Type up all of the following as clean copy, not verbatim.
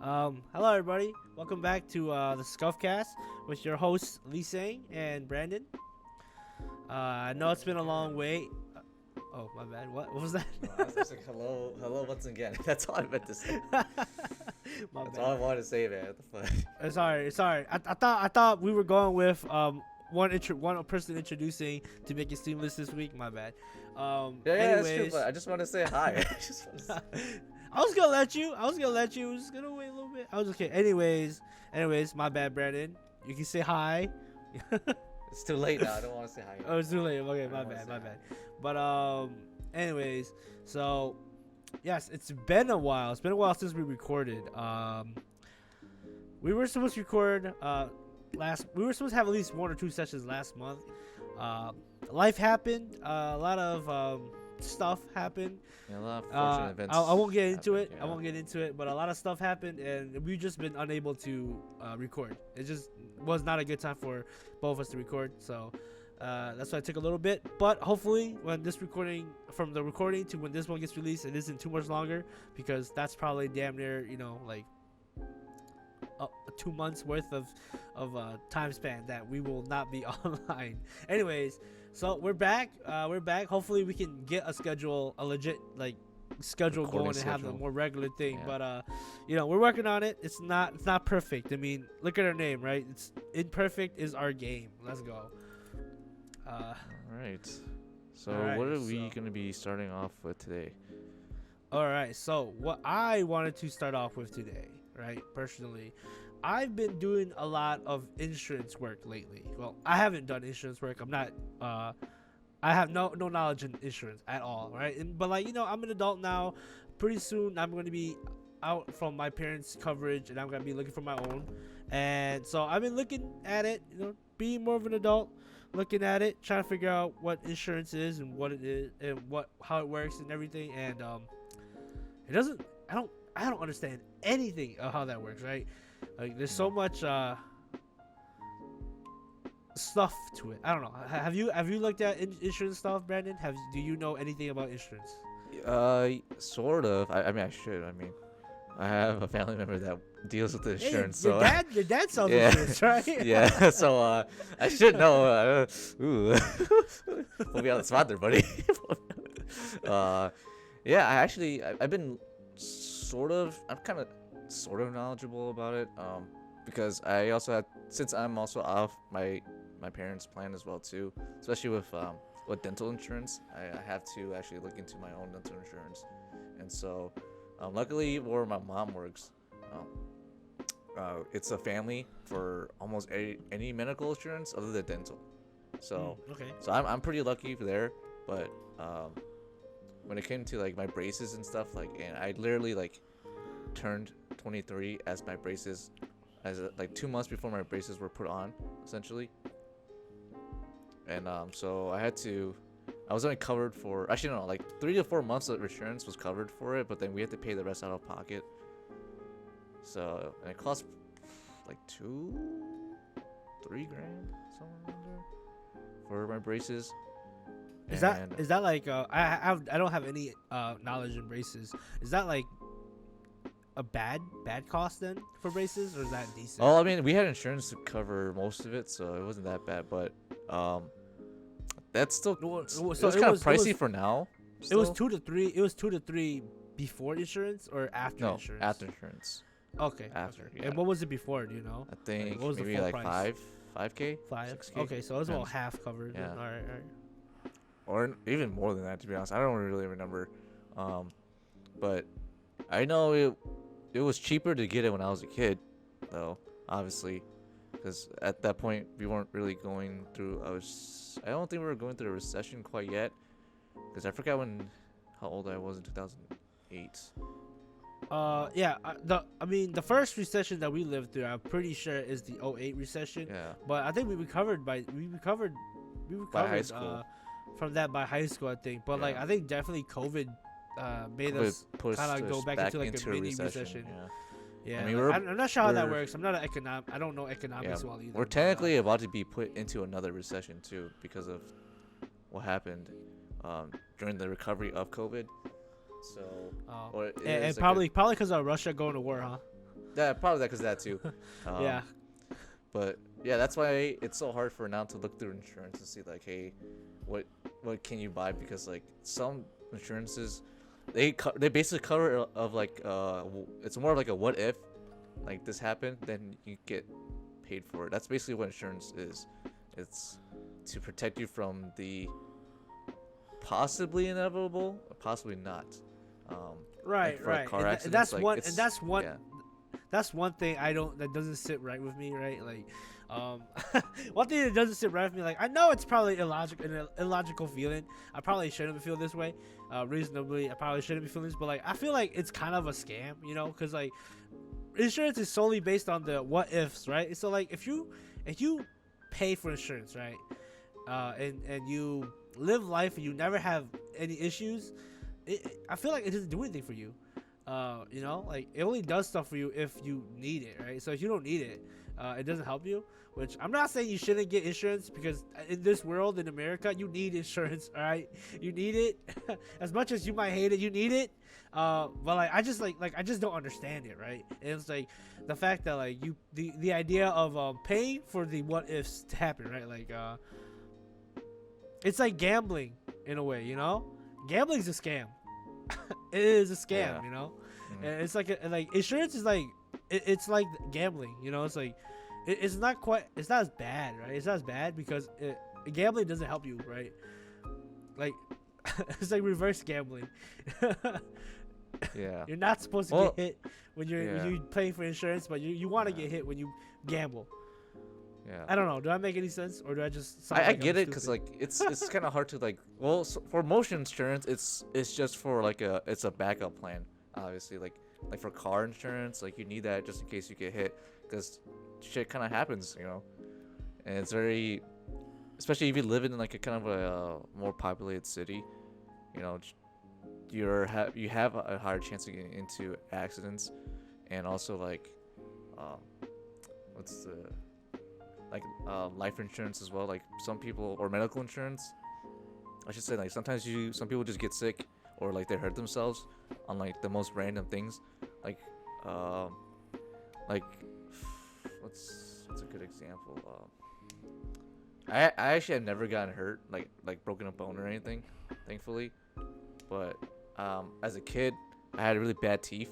Hello everybody. Welcome back to the Scuffcast with your hosts Lee Sang and Brandon. I know it's been a long wait. Oh my bad. What was that? No, I was just like, hello once again. That's all I meant to say. My That's bad. all I wanted to say, man. What the fuck? Sorry. I thought we were going with one person introducing to make it seamless this week. My bad. Yeah, that's true. Anyways, But I just want to say hi. I just want to say. I was gonna let you. I was just gonna wait a little bit. I was okay. Anyways, my bad, Brandon. You can say hi. It's too late now. I don't want to say hi. Oh, it's too late. Okay, I my don't wanna bad, say my hi. bad. But anyways, so yes, it's been a while. It's been a while since we recorded. We were supposed to record we were supposed to have at least one or two sessions last month. Life happened. A lot of stuff happened. Yeah, a lot of fortunate events. I won't get into happened, it. yeah. I won't get into it. But a lot of stuff happened, and we've just been unable to record. It just was not a good time for both of us to record. So that's why it took a little bit. But hopefully, when this recording, from the recording to when this one gets released, it isn't too much longer, because that's probably damn near, like 2 months worth of time span that we will not be online. Anyways, so we're back. Hopefully we can get a legit schedule Recording going and have a schedule. more regular thing. Yeah. But we're working on it. It's not perfect. I mean, look at our name, right? It's imperfect is our game. Let's go. All right. So All right, what are we so- gonna be starting off with today? All right, so what I wanted to start off with today, right? Personally, I've been doing a lot of insurance work lately. Well, I haven't done insurance work. I'm not. I have no knowledge in insurance at all, right? But I'm an adult now. Pretty soon, I'm going to be out from my parents' coverage, and I'm going to be looking for my own. And so I've been looking at it, being more of an adult, looking at it, trying to figure out what insurance is and what it is and how it works and everything. And it doesn't. I don't understand anything of how that works, right? Like, there's so much stuff to it. I don't know. Have you looked at insurance stuff, Brandon? Do you know anything about insurance? Sort of. I mean, I should. I mean, I have a family member that deals with the Hey, insurance. your so dad sells Yeah. insurance, right? yeah. So I should know. Ooh, we'll be on the spot there, buddy. Yeah. I've been I'm kind of sort of knowledgeable about it. Because I also had, since I'm also off my parents' plan as well too, especially with dental insurance, I have to actually look into my own dental insurance. And so, luckily where my mom works, it's a family for almost any medical insurance other than dental. So Okay. so I'm pretty lucky there. But when it came to like my braces and stuff, and I literally turned 23 as my braces, like 2 months before my braces were put on, essentially. And so I was only covered for, actually no, like 3 to 4 months of insurance was covered for it, but then we had to pay the rest out of pocket. So, and it cost like 2-3 grand, somewhere around there, for my braces. Is that like I don't have any knowledge in braces. Is that like a bad cost then for braces, or is that decent? Oh, I mean, we had insurance to cover most of it, so it wasn't that bad. But that's still So it was it kind was- of it pricey was- for now. It was still. 2 to 3. It was 2 to 3 before insurance or after No, insurance? after insurance. Okay. after, okay. yeah. And what was it before? Do you know? I think what was the maybe full like price? 5K. 5. 6K? Okay, so it was about Depends. half covered. Yeah. All right. Or even more than that, to be honest. I don't really remember. But I know it was cheaper to get it when I was a kid, though, obviously, because at that point we weren't really going through. I don't think we were going through a recession quite yet, because I forgot how old I was in 2008. Yeah. The first recession that we lived through, I'm pretty sure, is the '08 recession. Yeah. But I think we recovered By high school. From that by high school, I think. But Yeah. I think definitely COVID made COVID us pushed kind of go us back into like a mini recession. Yeah. Yeah, I mean, I'm not sure how that we're- works. I'm not an I don't know economics well either. We're but, technically about to be put into another recession too because of what happened during the recovery of COVID. So, or it and is like probably because of Russia going to war, huh? that probably that because that too. Yeah. But yeah, that's why it's so hard for now to look through insurance and see like, hey, what can you buy? Because like some insurances, they basically cover it of like it's more of like a what if, like this happened, then you get paid for it. That's basically what insurance is. It's to protect you from the possibly inevitable, or possibly not. Right, like for right. car And accidents, like yeah. that's one thing that doesn't sit right with me, right? Like, one thing that doesn't sit right with me, like I know it's probably an illogical feeling. I probably shouldn't feel this way, reasonably. I probably shouldn't be feeling this, but like I feel like it's kind of a scam, you know, because like insurance is solely based on the what ifs, right? So like if you pay for insurance, right, and you live life and you never have any issues, I feel like it doesn't do anything for you. You know, like it only does stuff for you if you need it, right? So if you don't need it, it doesn't help you. Which I'm not saying you shouldn't get insurance, because in this world in America, you need insurance, all right? You need it. As much as you might hate it, you need it. But like I just like I just don't understand it, right? And it's like the fact that like the idea of paying for the what ifs to happen, right? Like it's like gambling in a way, you know? Gambling's a scam. It is a scam, Yeah. you know. Mhm. And it's like like insurance is like it's like gambling, you know. It's like it's not as bad, right? It's not as bad because gambling doesn't help you, right? Like it's like reverse gambling. Yeah. You're not supposed to Well, get hit when yeah. you pay for insurance, but you want to Yeah. get hit when you gamble. Yeah. I don't know. Do I make any sense, or do I just sound I like get I'm it because stupid? like it's kind of hard to like for motion insurance it's just for like it's a backup plan, obviously, like for car insurance, like you need that just in case you get hit, because shit kind of happens, you know. And it's very, especially if you live in like a kind of a more populated city, you know, you have a higher chance of getting into accidents. And also like what's the like life insurance as well. Like some people, or medical insurance, I should say, like sometimes some people just get sick, or like they hurt themselves on like the most random things. Like like what's a good example? I actually have never gotten hurt, like broken a bone or anything, thankfully. But as a kid, I had really bad teeth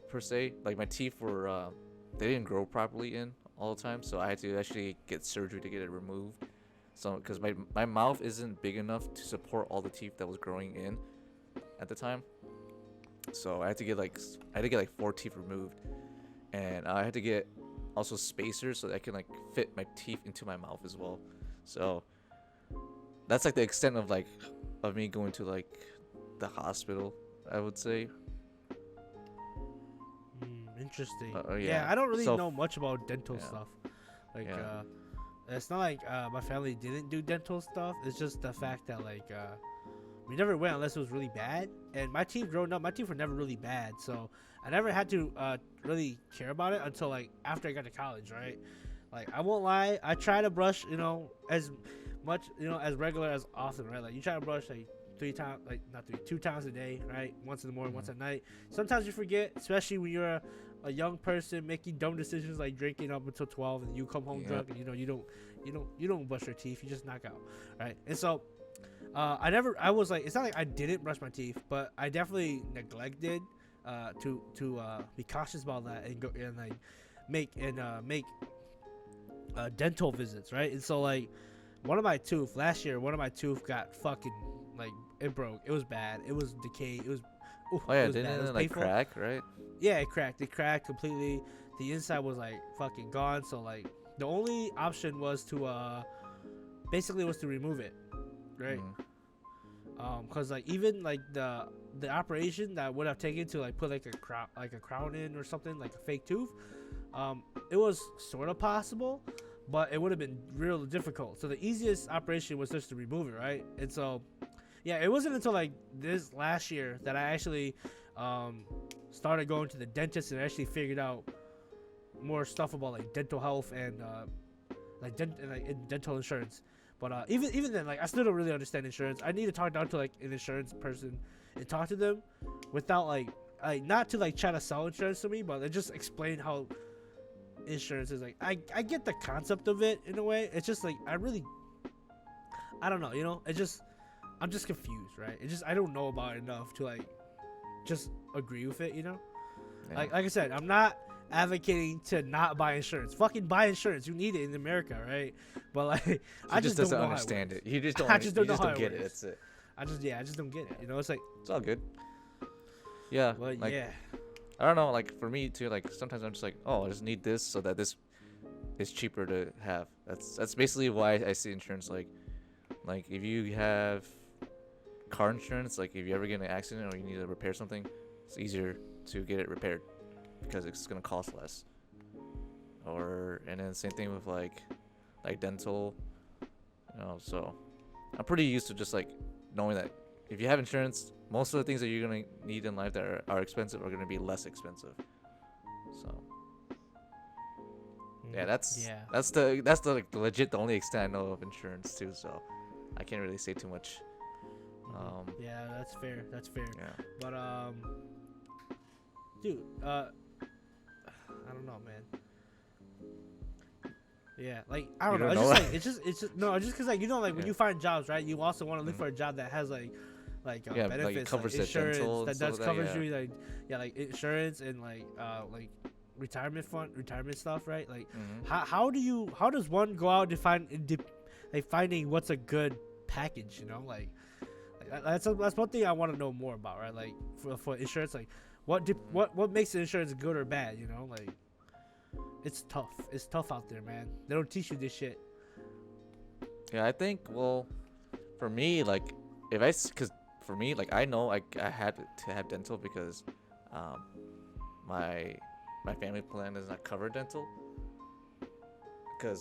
per se. Like my teeth were they didn't grow properly in all the time, so I had to actually get surgery to get it removed. So because my mouth isn't big enough to support all the teeth that was growing in at the time, so I had to get like 4 teeth removed, and I had to get also spacers so that I can like fit my teeth into my mouth as well. So that's like the extent of me going to like the hospital, I would say. Interesting. Yeah. I don't really So know much about dental yeah. stuff. Like, Yeah. it's not like my family didn't do dental stuff. It's just the fact that like we never went unless it was really bad. And my teeth growing up, my teeth were never really bad, so I never had to really care about it until like after I got to college, right? Like I won't lie, I try to brush, you know, as much, you know, as regular as often, right? Like you try to brush like 2 times a day, right? Once in the morning, once at night. Sometimes you forget, especially when you're a young person making dumb decisions like drinking up until 12 and you come home drunk and you know you don't brush your teeth, you just knock out, right? And so I was like, it's not like I didn't brush my teeth, but I definitely neglected to be cautious about that and go and like make dental visits, right? And so like last year one of my tooth got fucking like, it broke. It was bad. It was decayed. It was Oh yeah, it was didn't bad. It was it like painful. crack, right? Yeah, it cracked completely. The inside was like fucking gone, so like the only option was to basically was to remove it, right? Cause like even like the operation that would have taken to like put like a crown in or something, like a fake tooth, it was sort of possible, but it would have been real difficult. So the easiest operation was just to remove it, right? And so yeah, it wasn't until like this last year that I actually started going to the dentist and actually figured out more stuff about like dental health and dental insurance. But even then, like I still don't really understand insurance. I need to talk down to like an insurance person and talk to them without like like not to like try to sell insurance to me, but it just explain how insurance is. Like I get the concept of it in a way. It's just like I don't know, you know. I'm just confused, right? It just I don't know about it enough to like just agree with it, you know. Yeah. Like I said, I'm not advocating to not buy insurance. Fucking buy insurance. You need it in America, right? But like I just doesn't don't know understand how it. You just don't. I just don't you just know don't how get it it. works. That's it. I just don't get it. You know, it's like It's all good. Yeah. but like, yeah. I don't know. Like for me too. Like sometimes I'm just like, oh, I just need this so that this is cheaper to have. That's basically why I see insurance. Like if you have car insurance, like if you ever get in an accident or you need to repair something, it's easier to get it repaired because it's gonna cost less. And then same thing with like dental, you know. So I'm pretty used to just like knowing that if you have insurance, most of the things that you're gonna need in life that are expensive are gonna be less expensive. So yeah, that's the like the legit the only extent I know of insurance too. So I can't really say too much. Yeah, that's fair. That's fair. Yeah. But dude, I don't know, man. Yeah, like I don't know. don't It's know? just like it's just no, just cause like you know like when Yeah. you find jobs, right? You also want to look Mhm. for a job that has like Yeah, like, it benefits, covers the insurance dental and that stuff does like that, covers yeah. you like insurance and like retirement stuff, right? Like how does one go out to like finding what's a good package, you know? Like that's one thing I want to know more about, right? Like for insurance, like what makes the insurance good or bad, you know? Like it's tough out there, man. They don't teach you this shit. Yeah, I think, well, for me, like, because for me, like, I know I had to have dental because my family plan does not cover dental.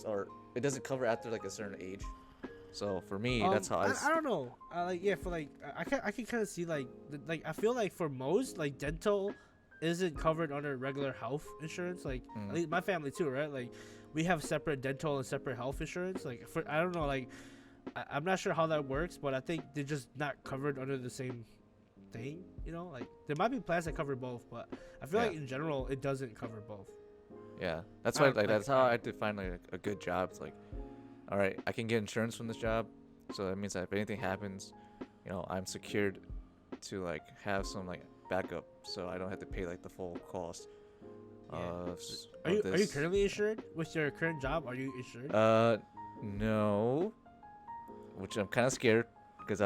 Or it doesn't cover after, like, a certain age. So, for me, that's how I don't know. Like, yeah, for, like, I can kind of see, like, I feel like for most, like, dental isn't covered under regular health insurance. Like, at least my family, too, right? Like, we have separate dental and separate health insurance. Like, I don't know, like, I'm not sure how that works, but I think they're just not covered under the same thing, you know? Like, there might be plans that cover both, but I feel like in general, it doesn't cover both. Yeah, that's why, that's how I define, like, a good job. It's like, all right, I can get insurance from this job, so that means that if anything happens, you know, I'm secured to, like, have some, like, backup, so I don't have to pay, like, the full cost. Are you currently insured with your current job? Are you insured? No, which I'm kind of scared because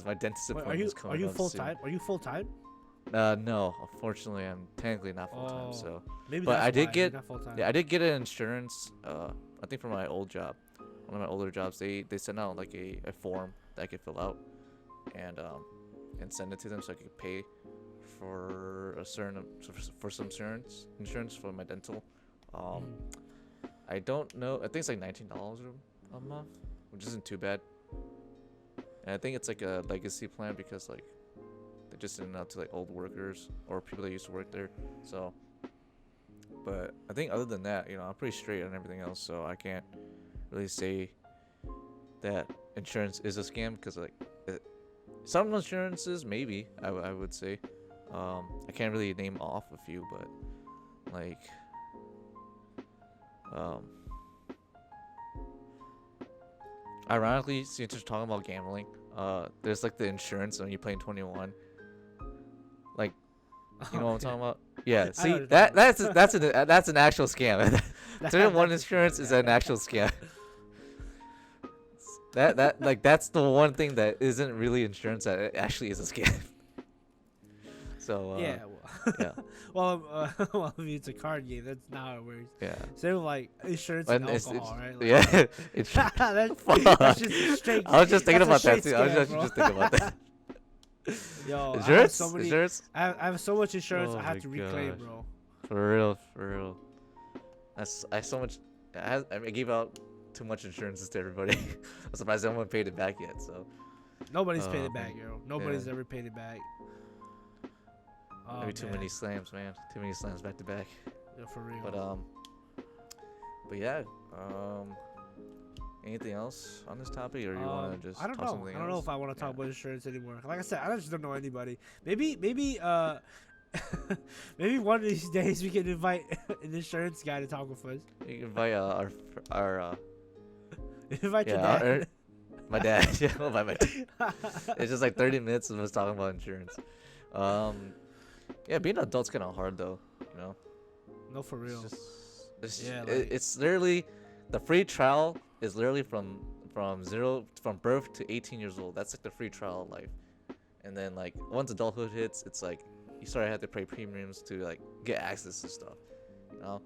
my dentist appointment is coming up soon. Are you full time? Are you full time? No, unfortunately, I'm technically not full time. So, maybe but that's I did why get you're not full-time. yeah, I did get an insurance. I think for my old job, one of my older jobs, they sent out like a form that I could fill out, and send it to them so I could pay for for some insurance for my dental. I don't know. I think it's like $19 a month, which isn't too bad. And I think it's like a legacy plan because like they just send it out to like old workers or people that used to work there. So, but I think other than that, you know, I'm pretty straight on everything else. So I can't really say that insurance is a scam because like some insurances maybe I would say. I can't really name off a few, but like ironically, since you're talking about gambling, there's like the insurance when you're playing 21. Like, you know what I'm talking about? Yeah. See, that's an actual scam. 21 insurance is an actual scam. That's the one thing that isn't really insurance that it actually is a scam. So yeah. Well, well, if it's a card game, that's not how it works. Yeah. Same with like insurance and alcohol, right? Like, yeah. that's just straight. I was just thinking about that too. Scam, I was actually just thinking about that. Yo, Insurance? I have so much insurance Oh I have my to reclaim, gosh. bro. For real. I gave out too much insurances to everybody. I'm surprised no one paid it back yet. So nobody's paid it back, yo. Nobody's ever paid it back. Oh, maybe too many slams, man. Too many slams back to back. Yeah, for real. But yeah. Anything else on this topic, or you want to just I don't talk know. something I don't know else? if I want to talk Yeah. about insurance anymore. Like I said, I just don't know anybody. Maybe maybe one of these days we can invite an insurance guy to talk with us. You can invite our Invite your yeah dad. my dad. Yeah, we'll invite my dad. It's just like 30 minutes of us talking about insurance. Um, yeah, being an adult's kind of hard though. You know, No, for it's real. just Yeah, like it's literally the free trial is literally from birth to 18 years old. That's like the free trial of life. And then like once adulthood hits, it's like you start to have to pay premiums to like get access to stuff. You know,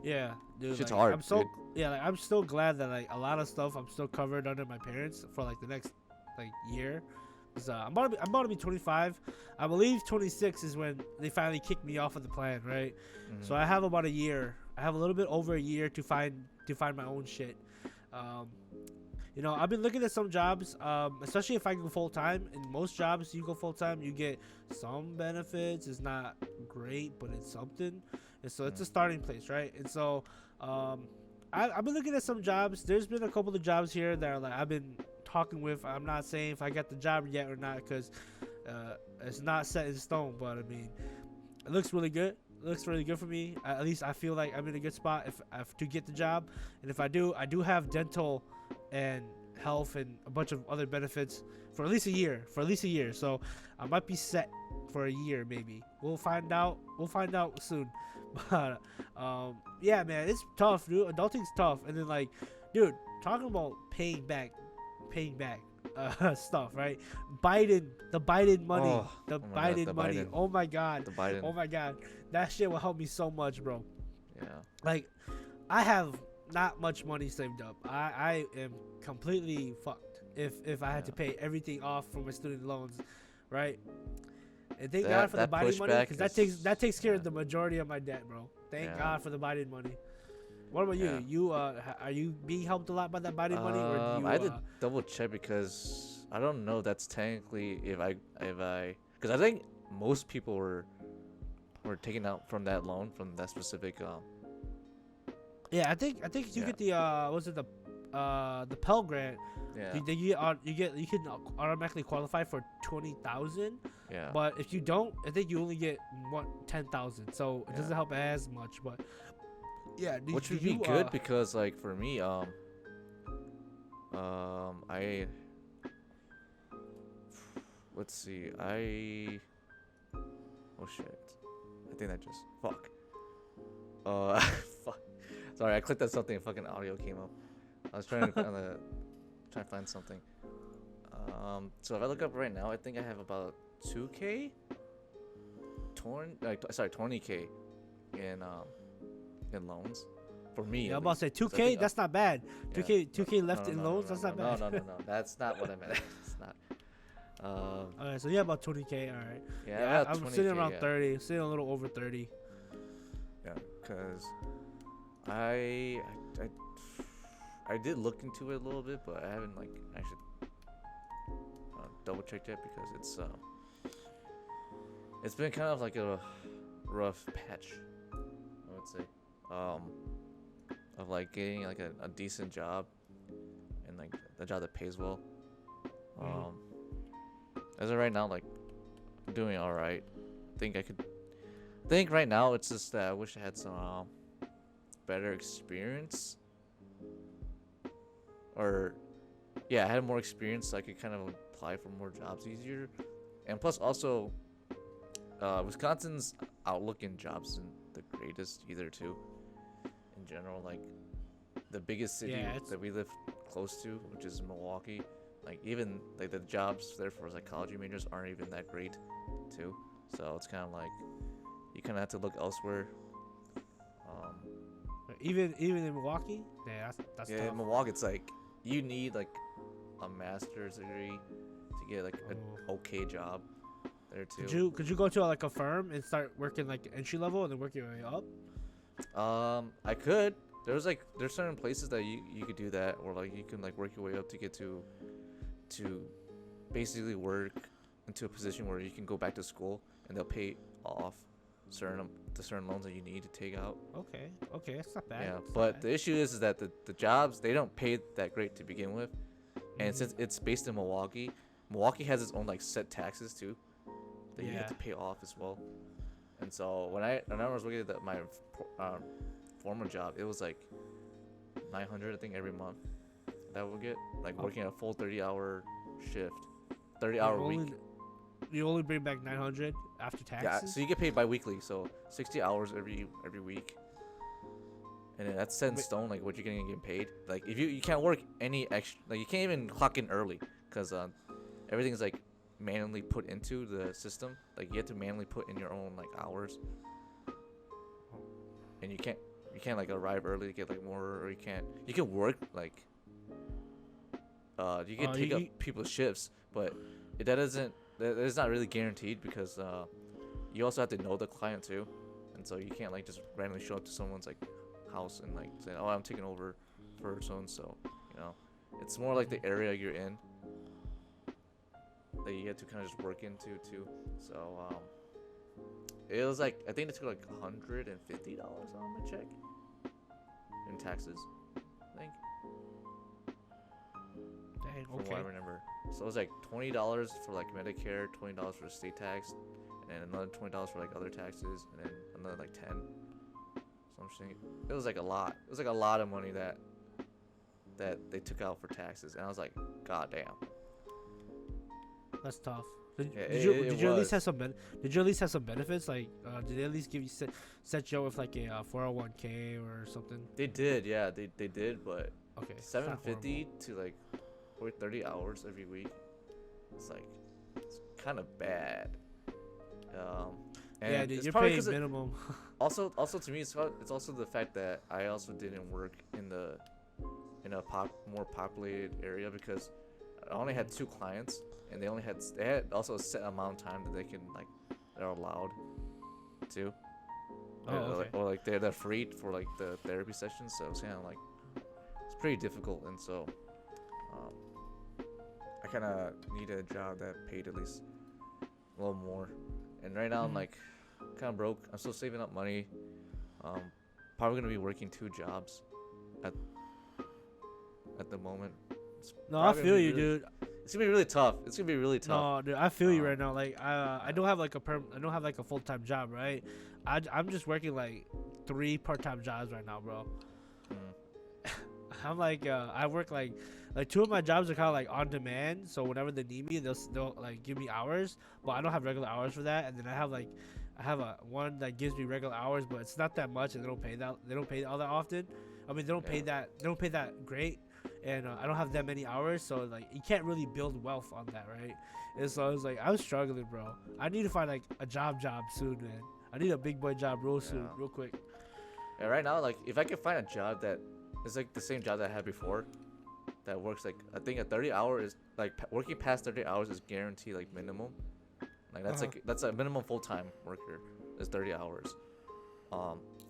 yeah, dude. shit's Like hard, I'm so dude. yeah, like I'm still glad that like a lot of stuff I'm still covered under my parents for like the next like year. 'Cause, I'm about to be 25. I believe 26 is when they finally kicked me off of the plan, right? So I have about a year. I have a little bit over a year to find my own shit. Um, I've been looking at some jobs, especially if I go full time. In most jobs, you go full time, you get some benefits. It's not great, but it's something. And so it's a starting place, right? And so I've been looking at some jobs. There's been a couple of jobs here that are like I've been talking with. I'm not saying if I got the job yet or not because it's not set in stone. But I mean, it looks really good. It looks really good for me. At least I feel like I'm in a good spot if to get the job. And if I do have dental and health and a bunch of other benefits for at least a year. So I might be set for a year maybe. We'll find out soon. But yeah, man, it's tough, dude. Adulting's tough. And then like, dude, talking about paying back stuff, right? The Biden money, Oh my God, the money. Biden, Oh my god. the Biden. Oh my god. That shit will help me so much, bro. Yeah. Like, I have not much money saved up. I am completely fucked if I had to pay everything off for my student loans, right? And thank God for the Biden money because that takes care of the majority of my debt, bro. Thank God for the Biden money. What about you? You are you being helped a lot by that Biden money, or do you? I had to double check because I don't know. That's technically if I because I think most people were taken out from that loan from that specific Yeah, I think you get the was it the Pell Grant? yeah. You can automatically qualify for 20,000. Yeah. But if you don't, I think you only get 10,000. So it doesn't help as much. But yeah, which would be good because like for me I let's see oh shit, I think that just fuck fuck. Sorry, I clicked on something and fucking audio came up. I was trying to find something. So if I look up right now, I think I have about 2K 20K in loans for me. Yeah, I'm about to say 2K. That's not bad. 2K left in loans. That's not bad. No. That's not what I meant. It's not. Alright, so yeah, about 20K. All right. Yeah, I'm sitting around 30. Sitting a little over 30. Yeah, cause I did look into it a little bit, but I haven't like actually double checked yet because it's been kind of like a rough patch, I would say, of like getting like a decent job and like a job that pays well. As of right now, like I'm doing all right. I think right now it's just that I wish I had some better experience, or I had more experience so I could kind of apply for more jobs easier. And plus also Wisconsin's outlook in jobs isn't the greatest either too. In general, like the biggest city that we live close to, which is Milwaukee, like even like the jobs there for psychology majors aren't even that great too. So it's kind of like you kind of have to look elsewhere. Even in Milwaukee, that's tough. In Milwaukee, it's like you need like a master's degree to get like an okay job there too. Could you go to like a firm and start working like entry level and then work your way up? I could. There's certain places that you could do that, or like you can like work your way up to get to basically work into a position where you can go back to school and they'll pay off. certain loans that you need to take out. Okay, that's not bad. Yeah, It's not but bad. the issue is that the jobs, they don't pay that great to begin with, and since Mhm. it's based in Milwaukee, Milwaukee has its own like set taxes too that you have Yeah. to pay off as well. And so when I was working at my former job, it was like 900 I think every month that would get like Oh, working a full 30-hour shift, you 30-hour week. only you only bring back 900 after Yeah, taxes. so you get paid bi-weekly, so 60 hours every week. And then that's set in Wait, stone, like what you're gonna get paid. Like if you can't work any extra, like you can't even clock in early, cause everything's like manually put into the system. Like you have to manually put in your own like hours, and you can't like arrive early to get like more, or you can work like you can oh, take up people's shifts, but that is not really guaranteed because you also have to know the client too, and so you can't like just randomly show up to someone's like house and like say, oh, I'm taking over for so and so. You know, it's more like the area you're in that you have to kind of just work into too. So it was like I think it took like $150 on my check in taxes. I think dang. from what Okay. I remember. So it was like $20 for like Medicare, $20 for state tax, and another $20 for like other taxes, and then another like 10. So I'm just thinking, it was like a lot. It was like a lot of money that they took out for taxes, and I was like, God damn. That's tough. Did, Yeah, did you it did you at least was. have did you at least have some benefits? Like, did they at least give you set you up with like a 401k or something? They did, yeah, they did, but Okay, it's not 750 to like work 30 hours every week. It's like it's kind of bad. And yeah, dude, it's you're probably paying because minimum. also to me it's also the fact that I also didn't work in a more populated area because I only had 2 clients and they had also a set amount of time that they're allowed to. Oh, okay. Or like they're free for like the therapy sessions, so it's kind of like it's pretty difficult, and so I kind of needed a job that paid at least a little more. And right now I'm Mhm. like kind of broke. I'm still saving up money. Probably gonna be working 2 jobs at the moment. It's No, I probably gonna feel be you, really, dude. it's gonna be really tough. It's gonna be really tough. No, dude, I feel you Um, right now. Like, I don't have like I don't have like a full time job, right? I'm just working like 3 part time jobs right now, bro. mm, I'm like, I work like 2 of my jobs are kind of like on demand. So whenever they need me, they'll like give me hours, but I don't have regular hours for that. And then I have a one that gives me regular hours, but it's not that much, and they don't pay all that often. I mean, yeah. they don't pay that great, and I don't have that many hours, so like you can't really build wealth on that, right? And so I was like, I was struggling, bro. I need to find like a job soon, man. I need a big boy job real soon, Yeah. real quick. Yeah, right now, like if I could find a job that is like the same job that I had before, that works like I think a 30-hour is like working past 30 hours is guaranteed like minimum. Like Uh-huh. that's a minimum full-time worker is 30 hours.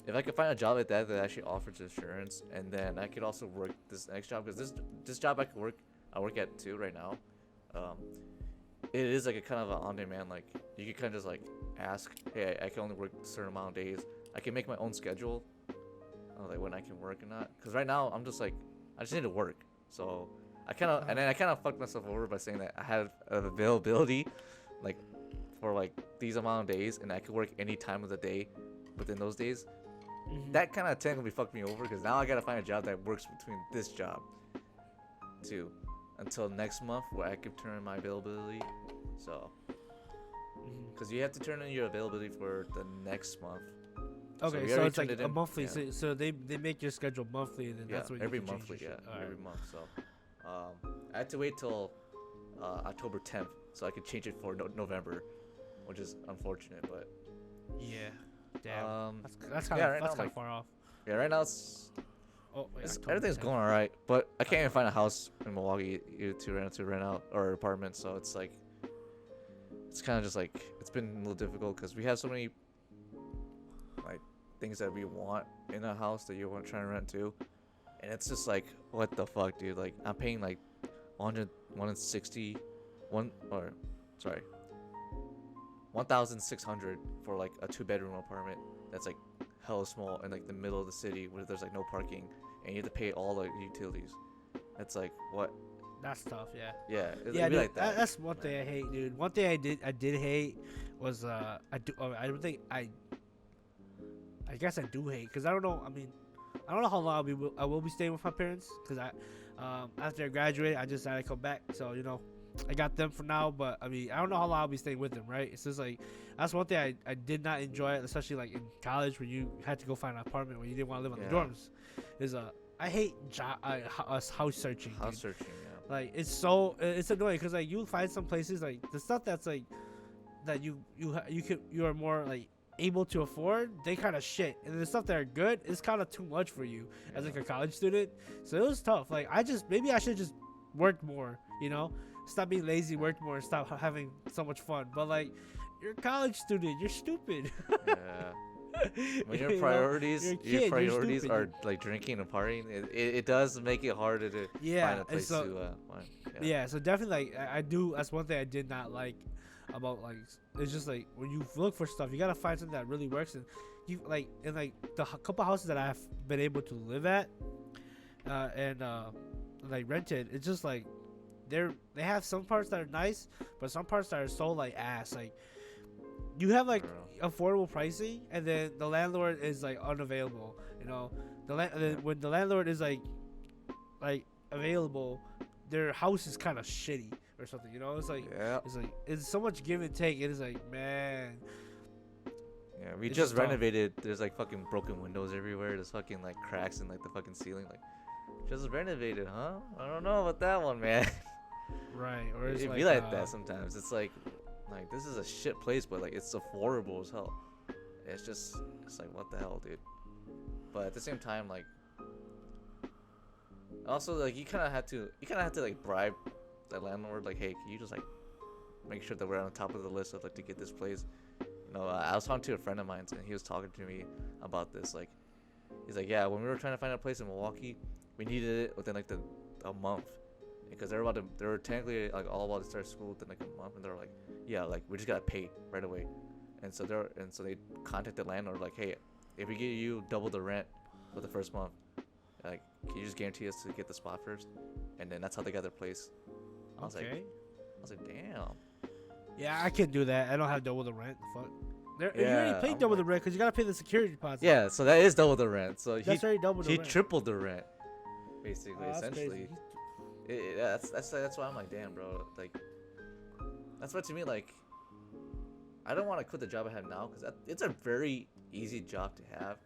If I could find a job like that that actually offers insurance, and then I could also work this next job because this job I work at too right now. Um, it is like a kind of an on-demand, like you can kind of just like ask, hey, I can only work a certain amount of days. I can make my own schedule, like when I can work or not. Because right now I'm just like I just need to work. So and then I kind of fucked myself over by saying that I had availability, like for like these amount of days, and I could work any time of the day within those days. Mhm. That kind of technically fucked me over because now I gotta find a job that works between this job too until next month where I could turn in my availability. So Mhm. because you have to turn in your availability for the next month. Okay, we so already it's turned like it a in. monthly. Yeah. So they make your schedule monthly, and then Yeah, that's when you every can change monthly. your Yeah, shit. All right. every month. So I had to wait till October 10th so I could change it for November, which is unfortunate, but Yeah. Damn. um That's kind yeah, of right that's now kind of like far off. yeah, right now Oh, wait, October everything's 10th. going all right, but I can't even find a house in Milwaukee either to rent out or an apartment, so it's like it's kind of just like it's been a little difficult because we have so many like things that we want in a house that you want to try and rent to, and it's just like what the fuck, dude? Like I'm paying like 100, 160, one or sorry, $1,600 for like a 2-bedroom apartment that's like hella small in like the middle of the city where there's like no parking and you have to pay all the utilities. It's like what? That's tough. Yeah. Yeah, it'd Yeah, be dude, like that. that's one thing I hate, dude. One thing I did hate was I don't think I guess I do hate because I don't know. I mean, I don't know how long I will be staying with my parents because after I graduate I just decided to come back. So I got them for now, but I mean I don't know how long I'll be staying with them. Right? It's just like that's one thing I did not enjoy, especially like in college where you had to go find an apartment when you didn't want to live on the dorms. I hate house searching. House searching. Yeah. Like it's annoying because like you'll find some places like the stuff that's like that you are more like able to afford, they kind of shit, and the stuff that are good is kind of too much for you as like a college student. So it was tough. Like maybe I should just work more, stop being lazy, work more, and stop having so much fun. But like you're a college student, you're stupid. Yeah. When your priorities are like drinking and partying, it does make it harder to find a place to find. Yeah, so definitely like I do. That's one thing I did not like about like it's just like when you look for stuff, you gotta find something that really works. And you like in like the couple houses that I've been able to live at and like rented, it's just like they have some parts that are nice, but some parts that are so like ass. Like you have like affordable pricing, and then the landlord is like unavailable. When the landlord is like available, their house is kind of shitty or something. It's so much give and take. It is like, man. Yeah, we just renovated. There's like fucking broken windows everywhere. There's fucking like cracks in like the fucking ceiling. Like, just renovated, huh? I don't know about that one, man. Right, or it's it'd be like that sometimes. It's like this is a shit place, but like it's affordable as hell. It's like what the hell, dude. But at the same time, like also like you kind of have to like bribe the landlord, like, hey, can you just like make sure that we're on the top of the list of like to get this place. I was talking to a friend of mine and he was talking to me about this. Like, he's like, yeah, when we were trying to find a place in Milwaukee, we needed it within like a month, because they were technically like all about to start school within like a month, and they're like, yeah, like we just gotta pay right away. And so they contacted the landlord like, hey, if we get you double the rent for the first month, like, can you just guarantee us to get the spot first? And then that's how they got their place. I was like, damn. Yeah, I can't do that. I don't have double the rent. Fuck. You already paid double the rent because you gotta pay the security deposit. Yeah, so that is double the rent. So that's already double the rent. He tripled the rent, basically, essentially. Crazy. That's why I'm like, damn, bro. Like, that's why to me, like, I don't want to quit the job I have now because it's a very easy job to have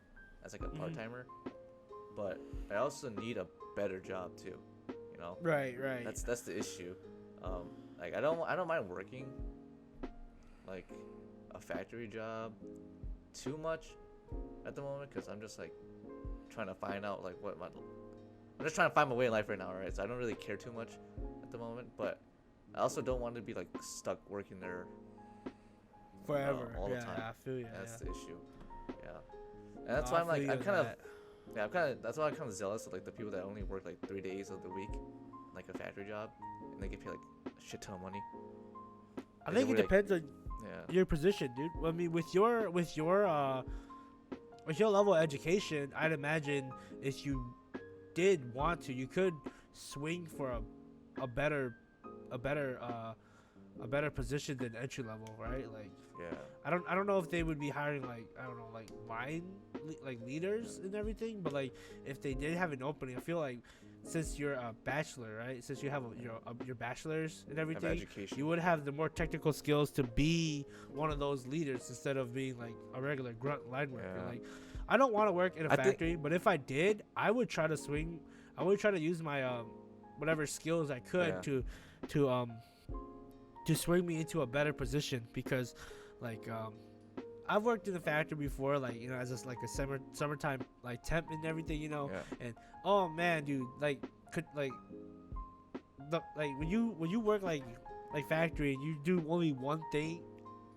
as like a part timer, but I also need a better job too. Right. That's the issue. Like I don't mind working like a factory job too much at the moment, because I'm just like trying to find out like I'm just trying to find my way in life right now, right? So I don't really care too much at the moment, but I also don't want to be like stuck working there forever all the time. I feel you. That's the issue. Yeah, and that's why that's why I'm kind of zealous of like the people that only work like 3 days of the week, like a factory job, and they get paid like a shit ton of money. I think it depends on your position, dude. I mean, with your level of education, I'd imagine if you did want to, you could swing for a better position than entry level, right? Like, I don't know if they would be hiring like line leaders and everything, but like if they did have an opening, I feel like since you're a bachelor, right? Since you have your bachelor's and everything, you would have the more technical skills to be one of those leaders instead of being like a regular grunt line worker. Yeah. Like, I don't want to work in a factory, but if I did, I would try to swing. I would try to use my whatever skills I could to swing me into a better position, because like I've worked in the factory before, like, as just like a summertime like temp and everything, and oh man, dude, like when you work like factory and you do only one thing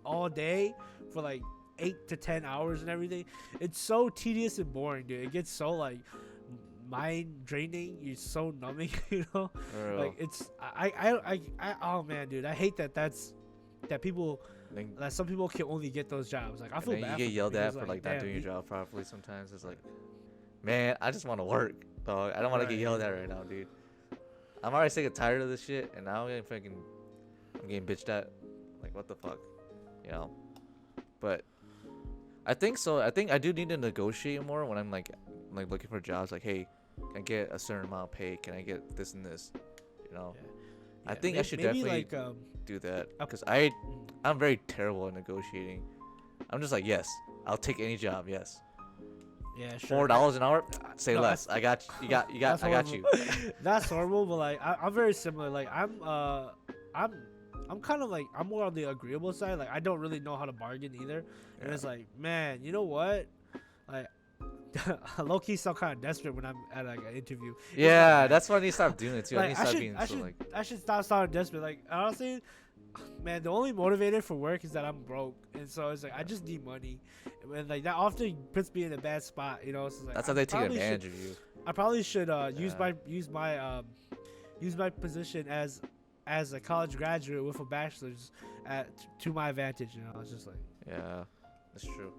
all day for like 8 to 10 hours and everything, it's so tedious and boring, dude. It gets so like mind draining. You're so numbing, like it's I oh man, dude, I hate that people then, Like some people can only get those jobs. Like I and feel then bad you for get them yelled at because, for like not damn, doing your job properly. Sometimes it's like, man, I just want to work, dog. I don't want to get yelled at right now, dude. I'm already sick and tired of this shit, and now I'm getting bitched at. Like, what the fuck, you know? But I think so. I think I do need to negotiate more when I'm like looking for jobs. Like, hey, can I get a certain amount of pay? Can I get this and this? You know, I think I should maybe definitely like do that because mm, I'm very terrible at negotiating. I'm just like, yes, I'll take any job. Yes, yeah, sure. $4 an hour. Say No, less. I got you. You got. That's I got horrible. you. That's horrible, but like I'm very similar. Like I'm kind of like I'm more on the agreeable side. Like I don't really know how to bargain either, and Yeah. it's like, man, you know what? Like I low key sound kind of desperate when I'm at like an interview. It's not Yeah, bad. that's why I need to stop doing it too. I need Like to stop being so like. I should stop sounding desperate. Like honestly, man, the only motivator for work is that I'm broke, and so it's like I just need money, and like that often puts me in a bad spot. You know, so it's like, That's how they take advantage of you. I probably should use Yeah. my position as a college graduate with a bachelor's to my advantage. You know, it's just like, Yeah, that's true.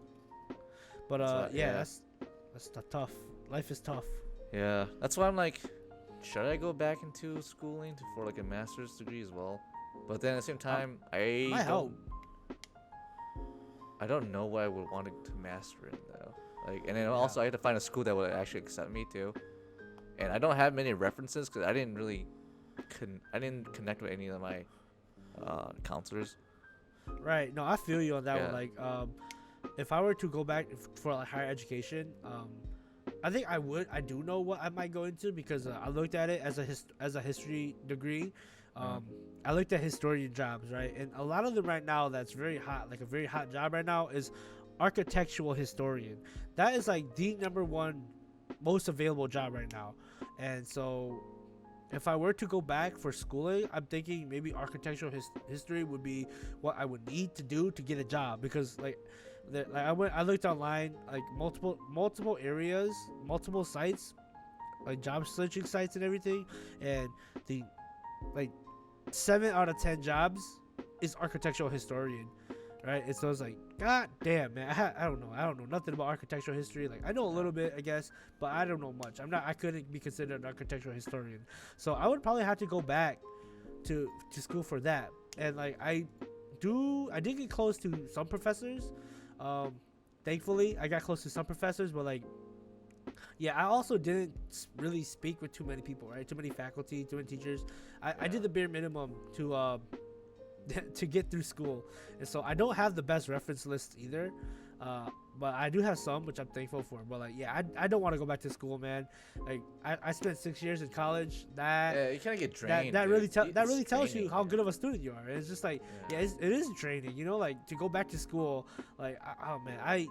but So, yeah, yeah. that's tough. Life is tough. Yeah, that's why I'm like, should I go back into schooling for like a master's degree as well? But then at the same time, Might help. I don't know what I would want to master in though. Like, and then also I had to find a school that would actually accept me too. And I don't have many references because I didn't really, I didn't connect with any of my counselors. Right. No, I feel you on that Yeah. one. Like, if I were to go back for like higher education, I think I would. I do know what I might go into because I looked at it as a history degree. I looked at historian jobs, right, and a lot of them right now that's very hot, like a very hot job right now is architectural historian. That is like the number one most available job right now, and so if I were to go back for schooling, I'm thinking maybe architectural history would be what I would need to do to get a job because like I looked online like multiple areas, multiple sites, like job searching sites and everything, and the like 7 out of 10 jobs is architectural historian, right? And so it's like, god damn, man, I don't know nothing about architectural history. Like I know a little bit, I guess, but I don't know much. I couldn't be considered an architectural historian, so I would probably have to go back to school for that. And like I did get close to some professors. Thankfully I got close to some professors, but like, yeah, I also didn't really speak with too many people, right? Too many faculty, too many teachers. I did the bare minimum to to get through school, and so I don't have the best reference list either. But I do have some, which I'm thankful for. But like, yeah, I don't want to go back to school, man. Like I spent 6 years in college. Yeah, you kind of get drained. That really It's tells you draining, how man. good of a student you are. It's just like, yeah, it is draining. You know, like to go back to school. Like, oh man,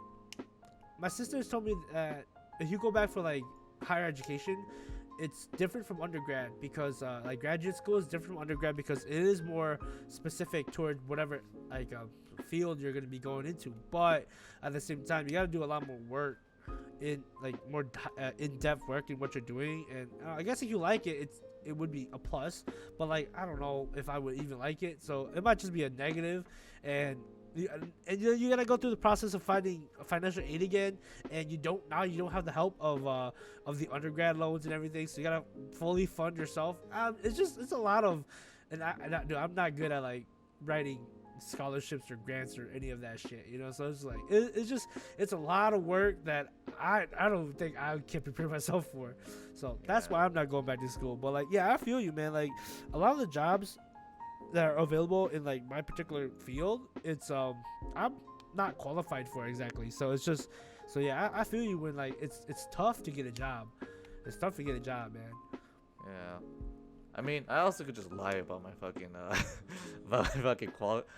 my sisters told me that if you go back for like higher education, it's different from undergrad because like graduate school is different from undergrad because it is more specific toward whatever like field you're going to be going into. But at the same time, you got to do a lot more work in like more in-depth work in what you're doing. And I guess if you like it, it would be a plus. But like I don't know if I would even like it, so it might just be a negative. And you gotta go through the process of finding financial aid again, and you don't have the help of the undergrad loans and everything, so you gotta fully fund yourself. It's a lot of, and I'm not good at like writing scholarships or grants or any of that shit, you know. So it's like it's a lot of work that I don't think I can prepare myself for. So that's why I'm not going back to school. But like, yeah, I feel you, man. Like a lot of the jobs that are available in like my particular field, it's I'm not qualified for exactly. So it's just, so yeah, I feel you when like it's tough to get a job. It's tough to get a job, man. Yeah. I mean, I also could just lie about my fucking about my fucking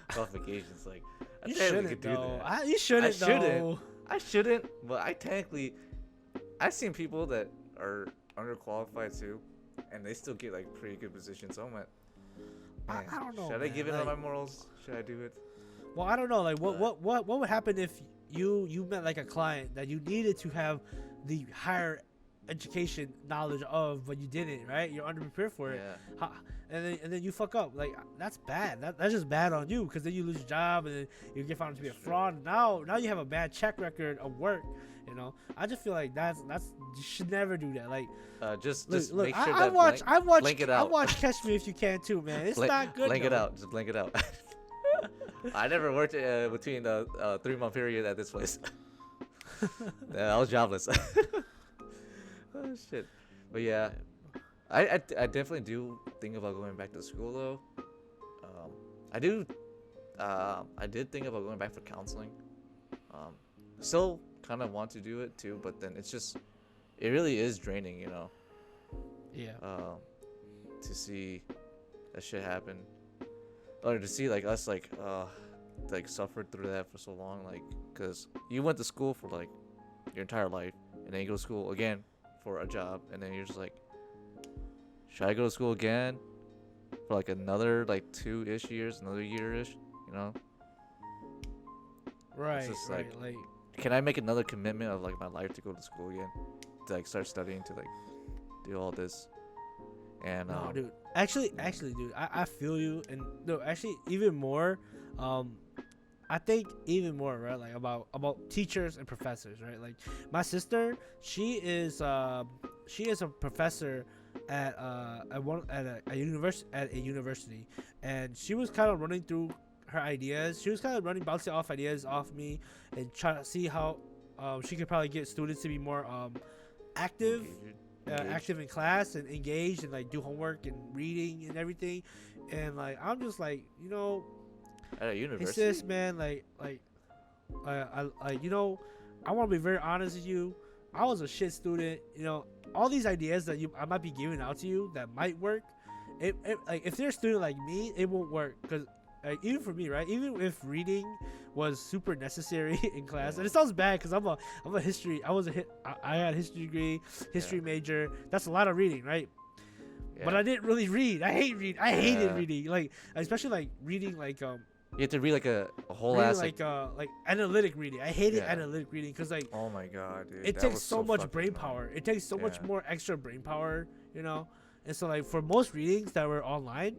qualifications. Like, I You technically shouldn't could do though. that. You shouldn't though. I shouldn't, but I've seen people that are underqualified too, and they still get like pretty good positions. So I'm like, man, I don't know. should I give in like, on my morals? Should I do it? Well, I don't know. Like, what would happen if you met like a client that you needed to have the higher education knowledge of, but you didn't, right? You're underprepared for it. Yeah. How, and then you fuck up. Like that's bad. That's just bad on you, because then you lose your job and then you get found to be a fraud. Now you have a bad check record of work. You know, I just feel like that's you should never do that. Like, Just look, make sure I that watch blank it I out. watch Catch Me If You Can too, man. It's not good. Blank it though. out. Just blank it out. I never worked between the 3-month period at this place. I was jobless. Oh shit. But yeah, I definitely do think about going back to school though. I do. I did think about going back for counseling. Still kind of want to do it too, but then it really is draining, you know. Yeah. To see that shit happen, or to see like us like suffered through that for so long, like, cause you went to school for like your entire life, and then you go to school again for a job, and then you're just like, should I go to school again for like another like 2-ish years, another year-ish, you know? Right. just right. like, Can I make another commitment of like my life to go to school again, to like start studying, to like do all this? And no, dude. Actually, dude, I feel you, and no, actually, even more. I think even more, right? Like about teachers and professors, right? Like my sister, she is a professor at a university, and she was kind of running through her ideas. She was kind of bouncing off ideas off me, and trying to see how she could probably get students to be more active. Active in class and engaged and like do homework and reading and everything, and like I'm just like, you know, at a university. it's this, man, I you know, I want to be very honest with you. I was a shit student, you know. All these ideas that I might be giving out to you that might work, it like if they're a student like me, it won't work, because even for me, right? Even if reading was super necessary in class, and it sounds bad because I'm a history. I had a history degree, history major. That's a lot of reading, right? Yeah. But I didn't really read. I hated reading, like especially like reading like You have to read like a whole reading ass like analytic reading. I hated analytic reading because like oh my god, dude. it that takes was so much fucking brain annoying. power. It takes so much more extra brain power, you know. And so like for most readings that were online,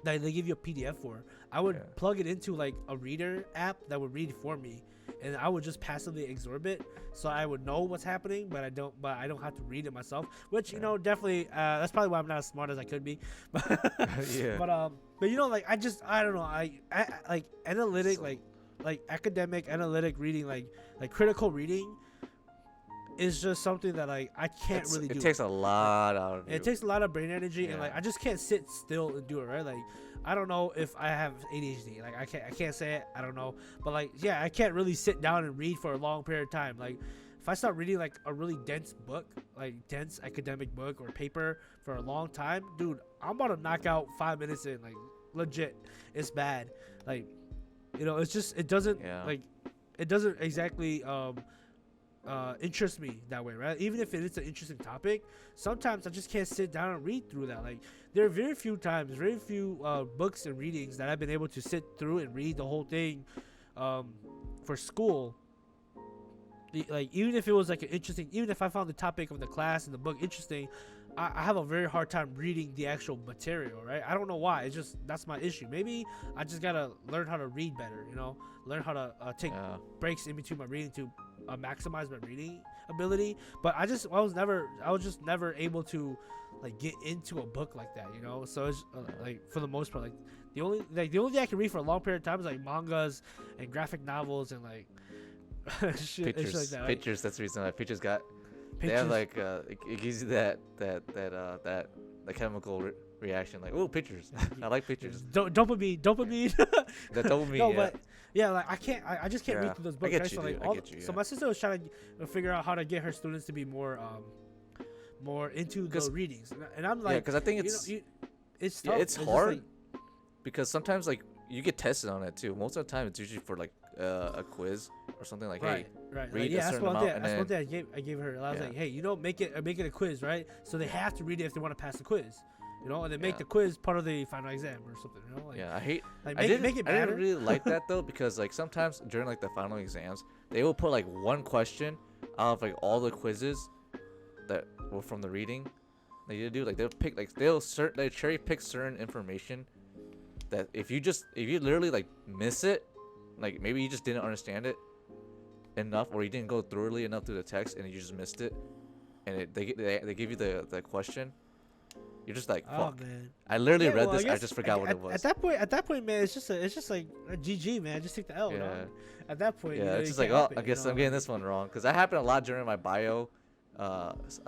that they give you a PDF for, I would plug it into like a reader app that would read for me, and I would just passively absorb it, so I would know what's happening, but I don't have to read it myself. Which you know, definitely, that's probably why I'm not as smart as I could be. But you know, like I don't know, I like analytic, like academic analytic reading, like critical reading, is just something that like I can't really do. It takes a lot out of you. It takes a lot of brain energy, and like I just can't sit still and do it, right? Like I don't know if I have ADHD. Like I can't say it. I don't know, but like yeah, I can't really sit down and read for a long period of time. Like if I start reading like a really dense book, like dense academic book or paper for a long time, dude, I'm about to knock out 5 minutes in. Like legit, it's bad. Like you know, it's just it doesn't exactly interest me that way, right? Even if it is an interesting topic, sometimes I just can't sit down and read through that. Like there are very few books and readings that I've been able to sit through and read the whole thing for school. Like even if it was like an interesting, even if I found the topic of the class and the book interesting, I have a very hard time reading the actual material, right? I don't know why. It's just that's my issue. Maybe I just gotta learn how to read better, you know, learn how to take breaks in between my reading to maximize my reading ability. But I was just never able to like get into a book like that, you know. So it's like for the most part, like the only thing I can read for a long period of time is like mangas and graphic novels and like shit like that. Pictures. That's the reason why pictures got. Pictures. They have like it gives you that the chemical reaction, like, oh, pictures. I like pictures. Dopamine. The dopamine. No, but yeah, like I just can't read through those books. I get you, right? I get you. So my sister was trying to figure out how to get her students to be more into the readings, and I'm like, because I think it's it's tough. It's hard because sometimes like you get tested on it too. Most of the time, it's usually for like a quiz or something like, right. read like, a certain amount. That's one thing I gave her. I was like, hey, you know, make it a quiz, right? So they have to read it if they want to pass the quiz, you know, and then make the quiz part of the final exam or something, you know. Like, I hate. Like, I didn't matter. really like that though, because like sometimes during like the final exams, they will put like one question out of like all the quizzes, that were from the reading that you do. Like they cherry pick certain information that if you literally like miss it, like maybe you just didn't understand it enough, or you didn't go thoroughly enough through the text and you just missed it, and they give you the question. You're just like, fuck. Oh man. I literally read well, this. I just forgot what it was. At that point, man, it's just like a GG, man. Just take the L. Yeah. You know? At that point, Yeah, it's you just like, can't oh, help I it, guess I'm getting this one wrong, because that happened a lot during my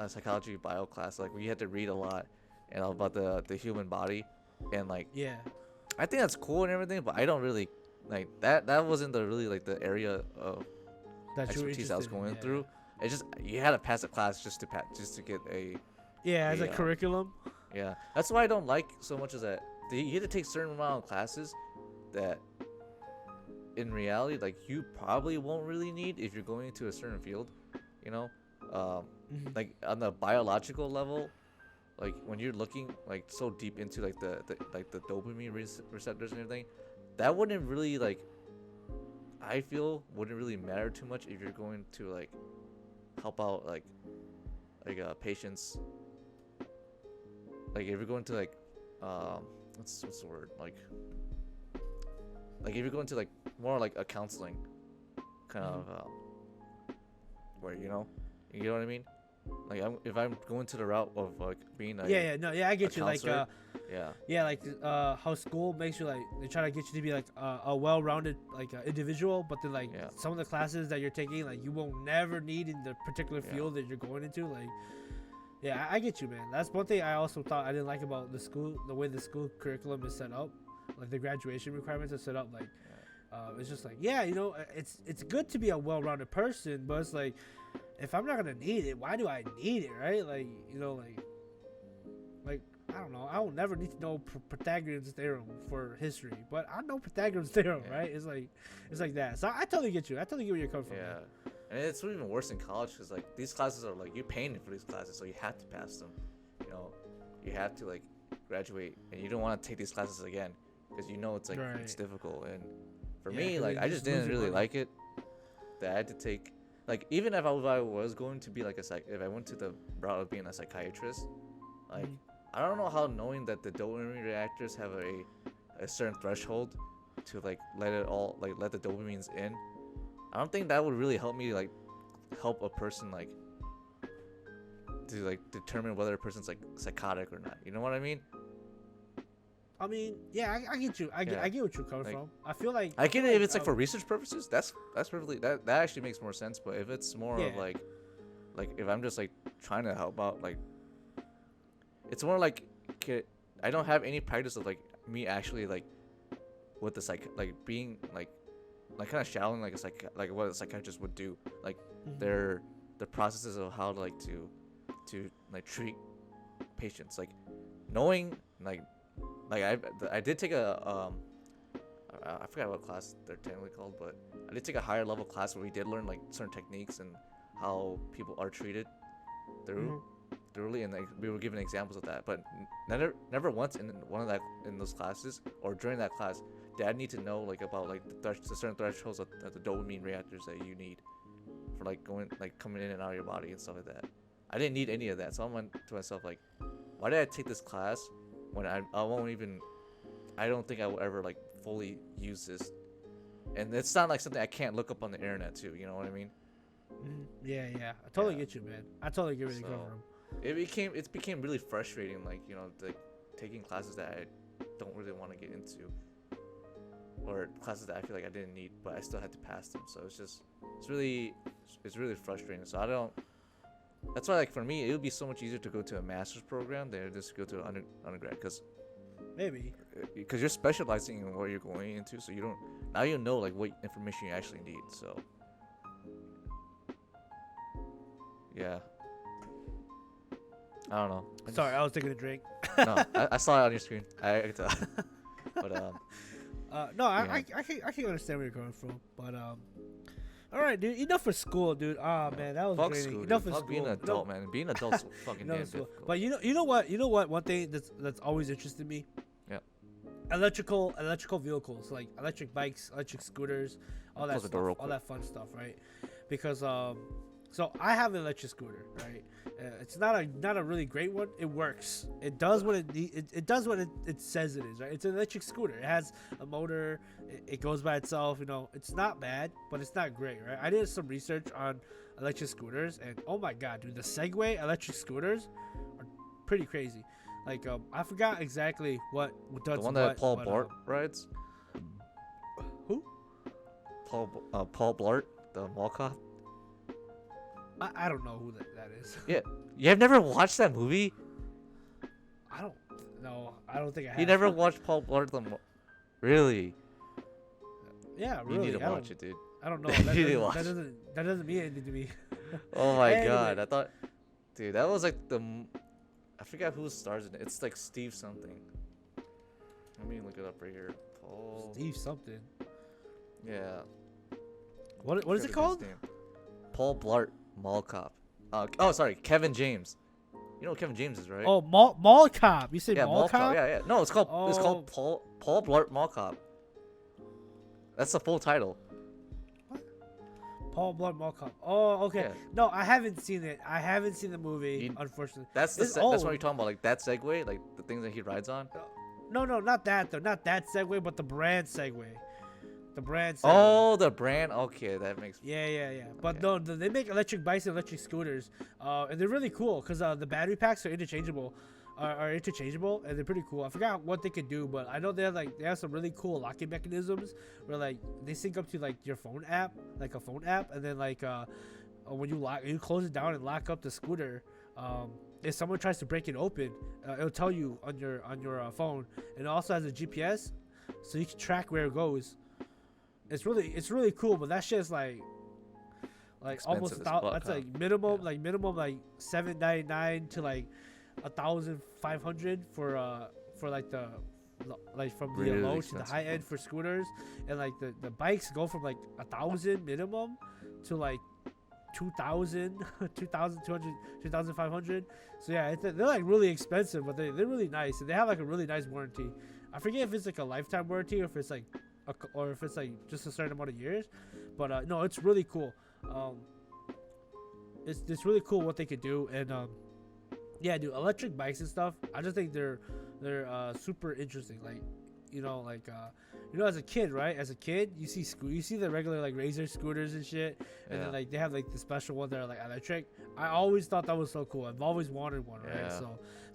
psychology bio class. Like we had to read a lot, and about the human body, and like Yeah. I think that's cool and everything, but I don't really like that. That wasn't the really like the area of That you were expertise I was interested in, going yeah. through. It's just you had to pass a class just to get a. Yeah, as a Yeah. curriculum. Yeah, that's why I don't like so much is that you get to take certain amount of classes that in reality like you probably won't really need if you're going into a certain field, you know, like on the biological level, like when you're looking like so deep into like the dopamine receptors and everything, that wouldn't really like I feel wouldn't really matter too much if you're going to like help out like patients. Like if you're going to like what's the word, like if you're going to like more like a counseling kind of where you know what I mean, like if I'm going to the route of like being a I get you, like like how school makes you like they try to get you to be like a well-rounded like individual, but then like some of the classes that you're taking like you won't never need in the particular field that you're going into. Like yeah, I get you, man. That's one thing I also thought I didn't like about the school, the way the school curriculum is set up, like the graduation requirements are set up. Like, it's just like, yeah, you know, it's good to be a well-rounded person, but it's like, if I'm not gonna need it, why do I need it, right? Like, you know, like I don't know, I will never need to know Pythagorean's theorem for history, but I know Pythagorean's theorem, right? It's like that. So I totally get you. I totally get where you're coming from. Yeah. Man. And it's even worse in college because like these classes are like you're paying for these classes, so you have to pass them. You know, you have to like graduate, and you don't want to take these classes again because you know it's like it's difficult. And for me, like I just didn't really like it. That I had to take like even if I was going to be like if I went to the route of being a psychiatrist, like I don't know how knowing that the dopamine reactors have a certain threshold to like let the dopamines in. I don't think that would really help me like help a person like to like determine whether a person's like psychotic or not. You know what I mean? I mean, yeah, I get you. I get what you're coming from. I feel like I get it if it's like for research purposes. That's perfectly that actually makes more sense. But if it's more of like if I'm just like trying to help out, like it's more like I don't have any practice of like me actually like with the being like kind of shadowing like what a psychiatrist would do, like the processes of how to like treat patients, like knowing like I did take a I forgot what class they're technically called, but I did take a higher level class where we did learn like certain techniques and how people are treated thoroughly, and like we were given examples of that, but never once in those classes or during that class did I need to know like about like the certain thresholds of the dopamine reactors that you need for like coming in and out of your body and stuff like that. I didn't need any of that, so I went to myself like, why did I take this class when I don't think I will ever like fully use this, and it's not like something I can't look up on the internet too. You know what I mean? Yeah, I totally get you, man. I totally get where you're coming from. It became really frustrating, like you know, like taking classes that I don't really want to get into, or classes that I feel like I didn't need, but I still had to pass them. So it's really frustrating. So that's why like for me it would be so much easier to go to a master's program than just go to an undergrad, because you're specializing in what you're going into, so you know like what information you actually need. So yeah, I don't know. Sorry, I was taking a drink. No, I saw it on your screen. I could tell. But no, I can understand where you're coming from. But all right, dude. Enough for school, dude. Man, that was fuck draining. school. Enough dude. for Fuck school. being an adult, man. Being an adult's fucking damn difficult. But you know what? One thing that's always interested me. Yeah. Electrical vehicles, like electric bikes, electric scooters, all that Close the door real stuff, all that fun stuff, right? Because So I have an electric scooter, right? It's not a really great one. It works. It does what it does what it says it is, right? It's an electric scooter. It has a motor. It goes by itself. You know, it's not bad, but it's not great, right? I did some research on electric scooters, and oh my god, dude, the Segway electric scooters are pretty crazy. Like I forgot exactly what does The one what, that Paul but, Blart rides. Who? Paul Blart, the mall cop. I don't know who that is. Yeah, you have never watched that movie? I don't know. I don't think I have. You never watched Paul Blart Really? Yeah, You really. need to watch it, dude. I don't know. You That need to watch doesn't mean anything to me. Oh my Anyway. god, I thought, dude, that was like I forgot who stars in it. It's like Steve something. Let me look it up right here. Paul. Steve something. Yeah. What is Forget it his called? name. Paul Blart, Mall Cop. Oh, sorry, Kevin James. You know what Kevin James is, right? Oh, Mall Cop. You said yeah, Mall Cop? Yeah, yeah. No, it's called Oh. Paul Blart Mall Cop. That's the full title. Paul Blart Mall Cop. Oh, okay. Yeah. No, I haven't seen it. I haven't seen the movie, unfortunately. That's It's that's what old. you're talking about, like that Segway, like the things that he rides on. No, not that though. Not that Segway, but the brand Segway. The brand Segway. Oh, the brand. Okay, that makes. Yeah. But Yeah. no, they make electric bikes and electric scooters, and they're really cool because the battery packs are interchangeable, and they're pretty cool. I forgot what they could do, but I know they have some really cool locking mechanisms where like they sync up to like your phone app, like a phone app, and then like when you close it down and lock up the scooter, if someone tries to break it open, it'll tell you on your phone, and it also has a GPS, so you can track where it goes. It's really cool, but that shit's like almost Expensive as fuck, that's huh? like minimum like $799 to like 1,500 for like the like from the Really low to the expensive. high end for scooters, and like the bikes go from like 1,000 minimum to like 2,000 2,200 2,500. So yeah, they're like really expensive, but they're really nice, and they have like a really nice warranty. I forget if it's like a lifetime warranty or if it's like or if it's like just a certain amount of years, but no, it's really cool. It's really cool what they could do, and yeah, dude, electric bikes and stuff, I just think they're super interesting. Like, as a kid, right? As a kid, you see the regular like Razor scooters and shit, and then like they have like the special one that are like electric. I always thought that was so cool. I've always wanted one, right?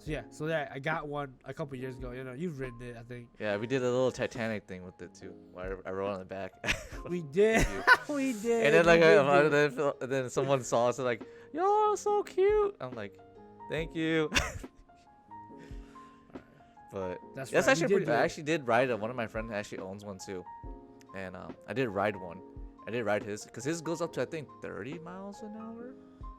Yeah. So yeah, I got one a couple years ago. You've ridden it, I think. Yeah, we did a little Titanic thing with it too. Where I rode on the back. We did. We did. And then like we did. then someone saw us and like, yo, so cute. I'm like, thank you. But That's that's right, we actually did pretty. do I it. actually did ride it. One of my friends actually owns one too, and I did ride one. I did ride his because his goes up to I think 30 miles an hour,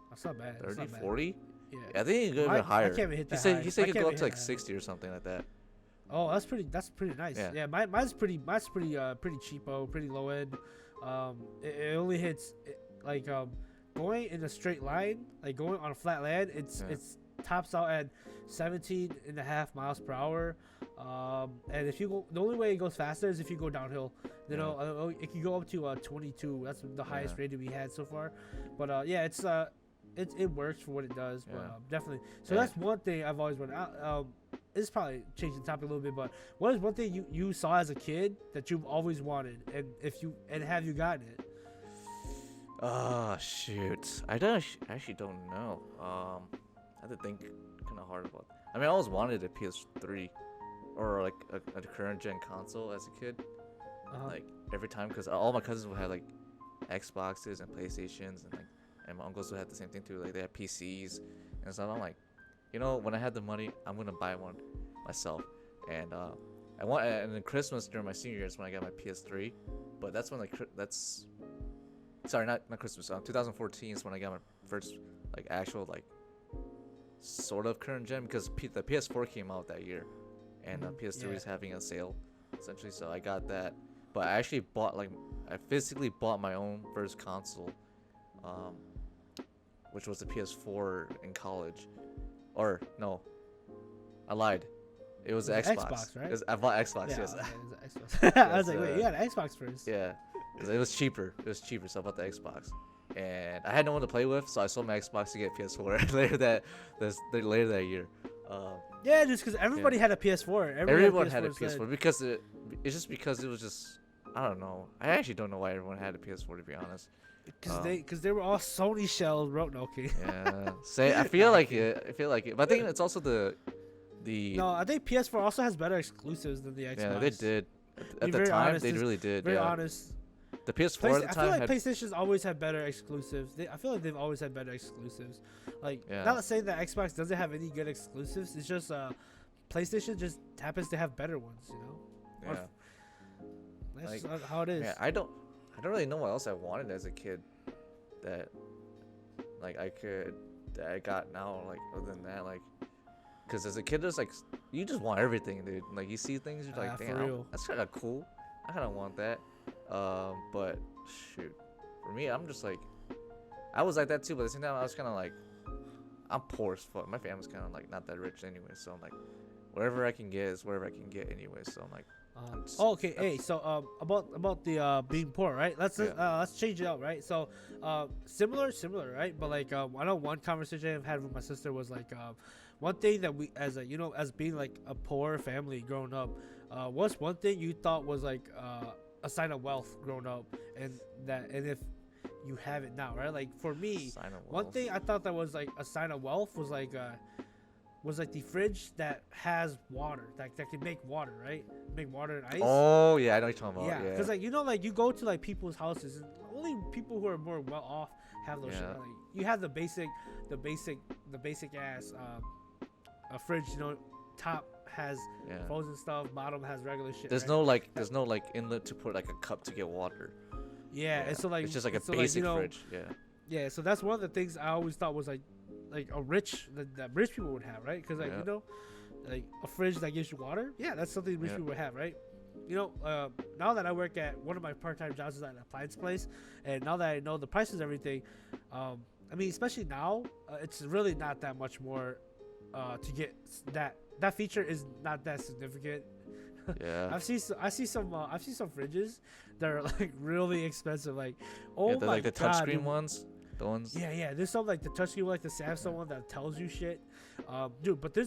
That's not bad. That's 30, not bad. 40. Yeah. I think it could go I even higher. can't even hit He that said high. he said I it could can't go even up to hit like that high. 60 or something like that. Oh, that's pretty nice. Yeah. Yeah, mine's pretty pretty cheapo, pretty low end. It only hits going in a straight line, like going on a flat land. It's tops out at 17.5 miles per hour. And if you go, the only way it goes faster is if you go downhill. It can go up to 22. That's the highest rated we had so far. But yeah, it works for what it does. Yeah. But definitely. So Yeah. that's one thing I've always wanted. This is probably changing the topic a little bit, but what is one thing you saw as a kid that you've always wanted, and have you gotten it? Oh shoot, I actually don't know. I had to think kind of hard about. I mean, I always wanted a PS3 or like a current gen console as a kid. Like every time, because all my cousins would have like Xboxes and PlayStations, and my uncles would have the same thing too. Like they had PCs and stuff. I'm like, when I had the money, I'm gonna buy one myself. And and then Christmas during my senior year is when I got my PS3. But that's when sorry, not Christmas. 2014 is when I got my first like actual like sort of current gen, because the PS4 came out that year, and PS3 is having a sale essentially. So I got that, but I actually I physically bought my own first console, which was the PS4 in college. Or no, I lied. It was the Xbox. Right? I bought Xbox. Yeah, Yes. okay, it was an Xbox. I was like, wait, uh, you got an Xbox first? Yeah, 'cause it was cheaper. So I bought the Xbox, and I had no one to play with, so I sold my Xbox to get PS4 later that year. Yeah, just because Yeah. everybody had a PS4. Everyone had a instead. PS4 because it's just because it was just I don't know. I actually don't know why everyone had a PS4 to be honest. Because they were all Sony shells. No, okay. Yeah, say I feel like it. I feel like it, but I think it's also the. No, I think PS4 also has better exclusives than the Xbox. Yeah, they did. At the very time, honest, they it's really did. Very Yeah. honest. The PS4 at the I time feel like had. PlayStation's always had better exclusives. I feel like they've always had better exclusives. Like, Yeah. not saying that Xbox doesn't have any good exclusives. It's just PlayStation just happens to have better ones. You know. Yeah. That's Like, how it is. Yeah, I don't really know what else I wanted as a kid that like that I got now, like other than that, like because as a kid there's like you just want everything, dude. Like you see things, you're like, For damn, real. that's kind of cool. I kind of want that. But shoot, for me, I'm just like I was like that too, but at the same time I was kind of like I'm poor as fuck. My family's kind of like not that rich anyway, so I'm like whatever I can get is whatever I can get anyway. So I'm like Okay. Hey. So about the being poor, right? Let's change it out, right? So similar, right? But like I know one conversation I've had with my sister was like one thing that we as as being like a poor family growing up, what's one thing you thought was like a sign of wealth growing up, and if you have it now, right? Like for me, one thing I thought that was like a sign of wealth was like the fridge that has water, that can make water, right? Make water and ice. Oh yeah, I know what you're talking about. Yeah, because like like you go to like people's houses, and only people who are more well off have those shit. Like you have the basic ass a fridge. Top has frozen stuff, bottom has regular shit. There's right? there's no like inlet to put like a cup to get water. Yeah, and so like it's just like a basic fridge. Yeah. Yeah, so that's one of the things I always thought was like a rich that rich people would have, right? Because like like a fridge that gives you water, that's something rich people would have, right? Now that I work at one of my part-time jobs is at an appliance place, and now that I know the prices and everything, I mean, especially now, it's really not that much more to get that feature is not that significant. Yeah. I see some fridges that are like really expensive, like my like the God, touchscreen dude. ones. The ones. Yeah. There's some like the touchscreen, like the Samsung one that tells you shit, dude. But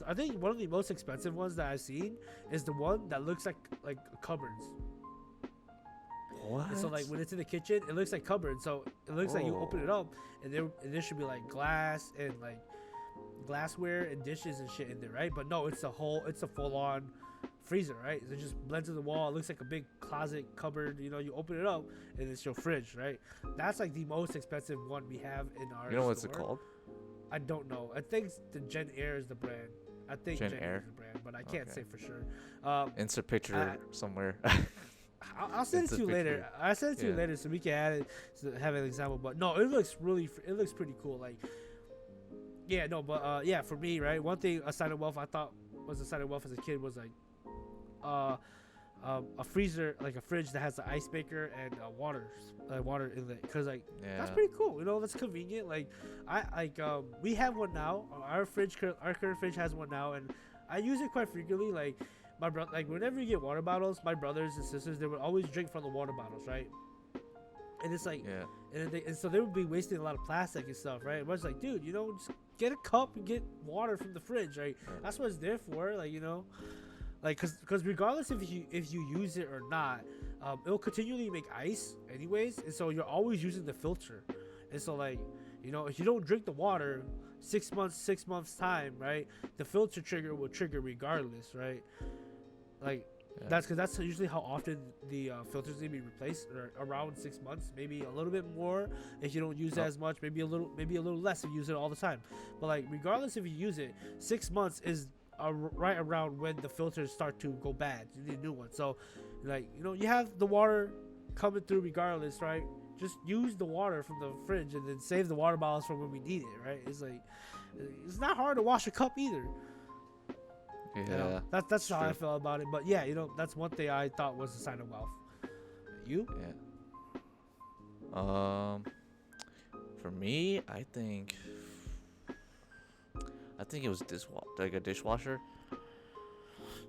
I think one of the most expensive ones that I've seen is the one that looks like cupboards. What? And so like when it's in the kitchen, it looks like cupboards. So it looks like you open it up, and there should be like glass and like glassware and dishes and shit in there, right? But no, it's a full-on freezer, right? It just blends to the wall. It looks like a big closet cupboard. You open it up and it's your fridge, right? That's like the most expensive one we have in our You know what's it store. called? I don't know. I think the Gen Air is the brand. I think Gen Gen Air? Air is the brand, but I can't say for sure. Insert picture somewhere. I'll send it to you later. I'll send it to you later so we can add it to have an example. But no, it looks pretty cool. Like, but for me, right, one thing a sign of wealth I thought was a sign of wealth as a kid was like a freezer, like a fridge that has an ice maker and water inlet, because like that's pretty cool. That's convenient. Like we have one now. Our current fridge has one now, and I use it quite frequently. Like my brother, like whenever you get water bottles, my brothers and sisters, they would always drink from the water bottles, right? And it's like, and so they would be wasting a lot of plastic and stuff, right? But it's like, dude, just get a cup and get water from the fridge, right? That's what it's there for, like, like, cause regardless if you use it or not, it'll continually make ice anyways, and so you're always using the filter, and so like, if you don't drink the water 6 months time, right, the filter trigger will trigger regardless, right? Like. That's because that's usually how often the filters need to be replaced, or around 6 months, maybe a little bit more if you don't use it as much, maybe a little less if you use it all the time. But like regardless if you use it, 6 months is right around when the filters start to go bad. You need a new one. So like you have the water coming through regardless, right? Just use the water from the fridge and then save the water bottles for when we need it, right? It's like it's not hard to wash a cup either. Yeah, that's how I feel about it. But that's one thing I thought was a sign of wealth. You? Yeah. For me, I think it was like a dishwasher.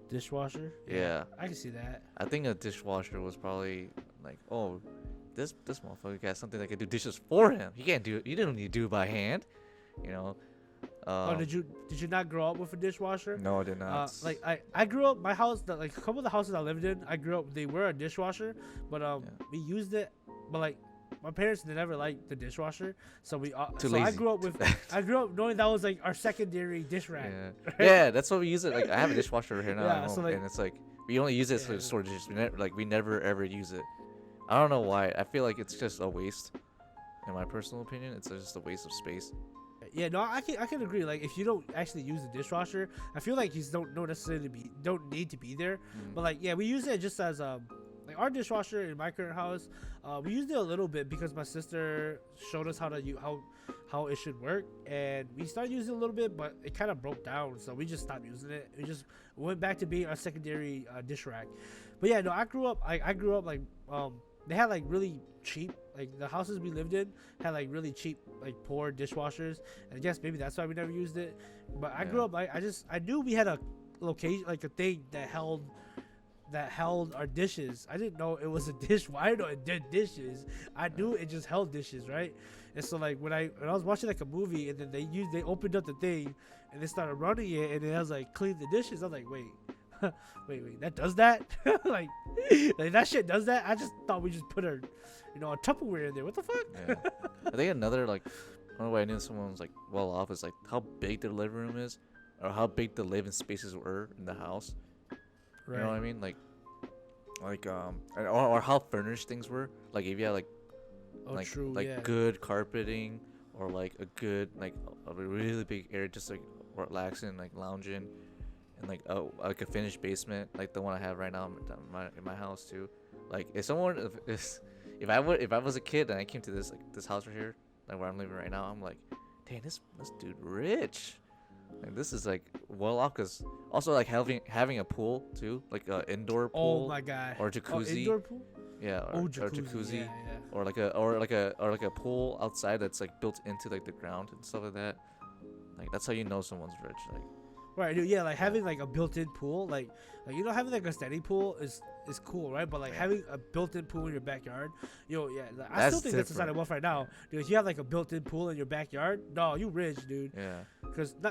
Dishwasher? Yeah. I can see that. I think a dishwasher was probably like, this motherfucker got something that can do dishes for him. He can't do it. You don't need to do it by hand, you know. Oh, did you not grow up with a dishwasher? No, I did not. Like I grew up, my house, like a couple of the houses I lived in, I grew up, they were a dishwasher, but we used it, but like my parents, they never liked the dishwasher, so Too so lazy. I grew up with I grew up knowing that was like our secondary dish rack. Yeah. Right? Yeah, that's what we use it. Like I have a dishwasher here now, Yeah, at so, home, like- and it's like we only use it for store dishes. We never ever use it. I don't know why. I feel like it's just a waste. In my personal opinion, it's just a waste of space. Yeah, no, I can agree. Like, if you don't actually use the dishwasher, I feel like you don't necessarily don't need to be there. But like, yeah, we use it just as like our dishwasher in my current house. We used it a little bit because my sister showed us how it should work, and we started using it a little bit, but it kind of broke down, so we just stopped using it. We just went back to being our secondary dish rack. But yeah, no, I grew up like they had like really cheap, like the houses we lived in had like really cheap, like poor dishwashers, and I guess maybe that's why we never used it. But I grew up, I knew we had a location, like a thing that held our dishes. I didn't know it was a dish. I didn't know it did dishes. I knew it just held dishes, right? And so like when I was watching like a movie, and then they opened up the thing and they started running it, and it was like clean the dishes. I'm like, wait, that does that? like that shit does that? I just thought we just put a Tupperware in there. What the fuck? Yeah. I think another like one way I knew someone was like well off is like how big their living room is, or how big the living spaces were in the house. Right. You know what I mean? Like or how furnished things were. Like if you had True, yeah. good carpeting, or like a good like a really big area just like relaxing, like lounging, and like a finished basement like the one I have right now in my house too. Like if I was a kid and I came to this house right here, like where I'm living right now, I'm like, dang, this dude rich. Like this is like well off, cause also like having a pool too, like a indoor pool. Oh my god. Or jacuzzi. Indoor pool? Yeah, or jacuzzi, yeah. or like a pool outside that's like built into like the ground and stuff like that. Like that's how you know someone's rich. Like, right, dude, yeah, like having like a built-in pool, like having like a standing pool is cool, right? But like having a built-in pool in your backyard, like, I still think that's a sign of wealth right now, dude. If you have like a built-in pool in your backyard, no, you rich, dude. yeah.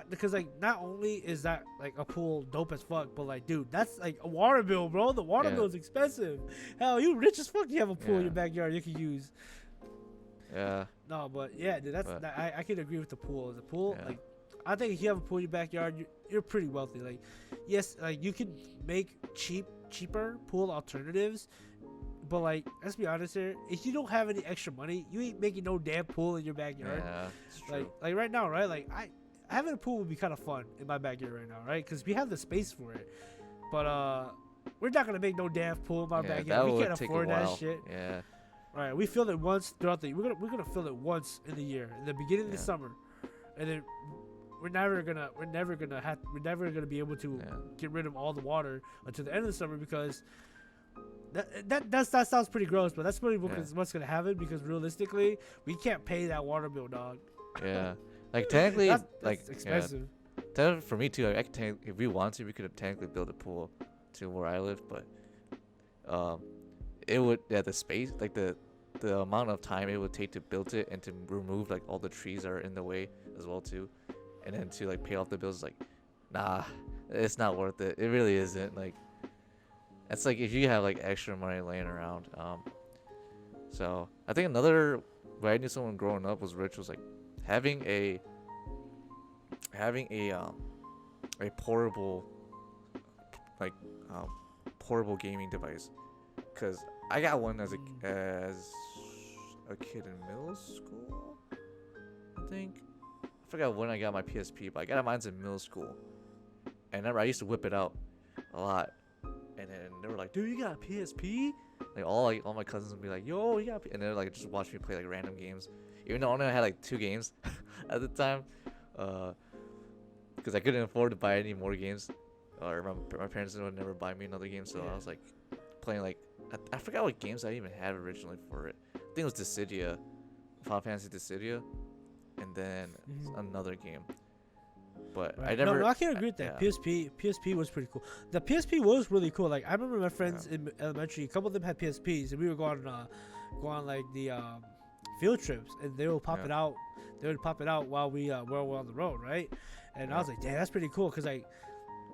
Because like not only is that like a pool dope as fuck, but like, dude, that's like a water bill, bro. The water bill is expensive. Hell, you rich as fuck. You have a pool in your backyard you can use. Yeah. No, but yeah, dude, I can agree with the pool. The pool, like, I think if you have a pool in your backyard, you're pretty wealthy. Like, yes, like you can make cheaper pool alternatives, but like, let's be honest here. If you don't have any extra money, you ain't making no damn pool in your backyard. Yeah, it's true. Like right now, right? Like having a pool would be kind of fun in my backyard right now, right? Because we have the space for it. But we're not gonna make no damn pool in my backyard. We can't afford that shit. Yeah. All right, we fill it once throughout the. We're gonna fill it once in the year, in the beginning of the summer, and then we're never gonna be able to get rid of all the water until the end of the summer, because that sounds pretty gross, but that's pretty what's gonna happen, because realistically we can't pay that water bill, dog. Yeah, like technically, that's expensive. For me too, like, if we want to, we could technically build a pool to where I live, but it would the space, like the amount of time it would take to build it and to remove like all the trees that are in the way as well too, and then to like pay off the bills, like, nah, it's not worth it. It really isn't. Like, it's like if you have like extra money laying around. So I think another way I knew someone growing up was rich was like having a portable, like portable gaming device, because I got one as a kid in middle school, I think. I forgot when I got my PSP, but I got mine in middle school, and I used to whip it out a lot. And then they were like, "Dude, you got a PSP?" Like all my cousins would be like, "Yo, you got," and they're like just watch me play like random games, even though I only had like 2 games at the time, because I couldn't afford to buy any more games, or my parents would never buy me another game. So I was like playing like I forgot what games I even had originally for it. I think it was Dissidia, Final Fantasy Dissidia, and then another game. But I never. No, I can't agree with that. PSP was pretty cool. The PSP was really cool. Like, I remember my friends in elementary, a couple of them had PSPs, and we would go on go on like the field trips, and they will pop Yeah. it out. They would pop it out while we're on the road, right? And I Yeah. was like, damn, that's pretty cool. Cause like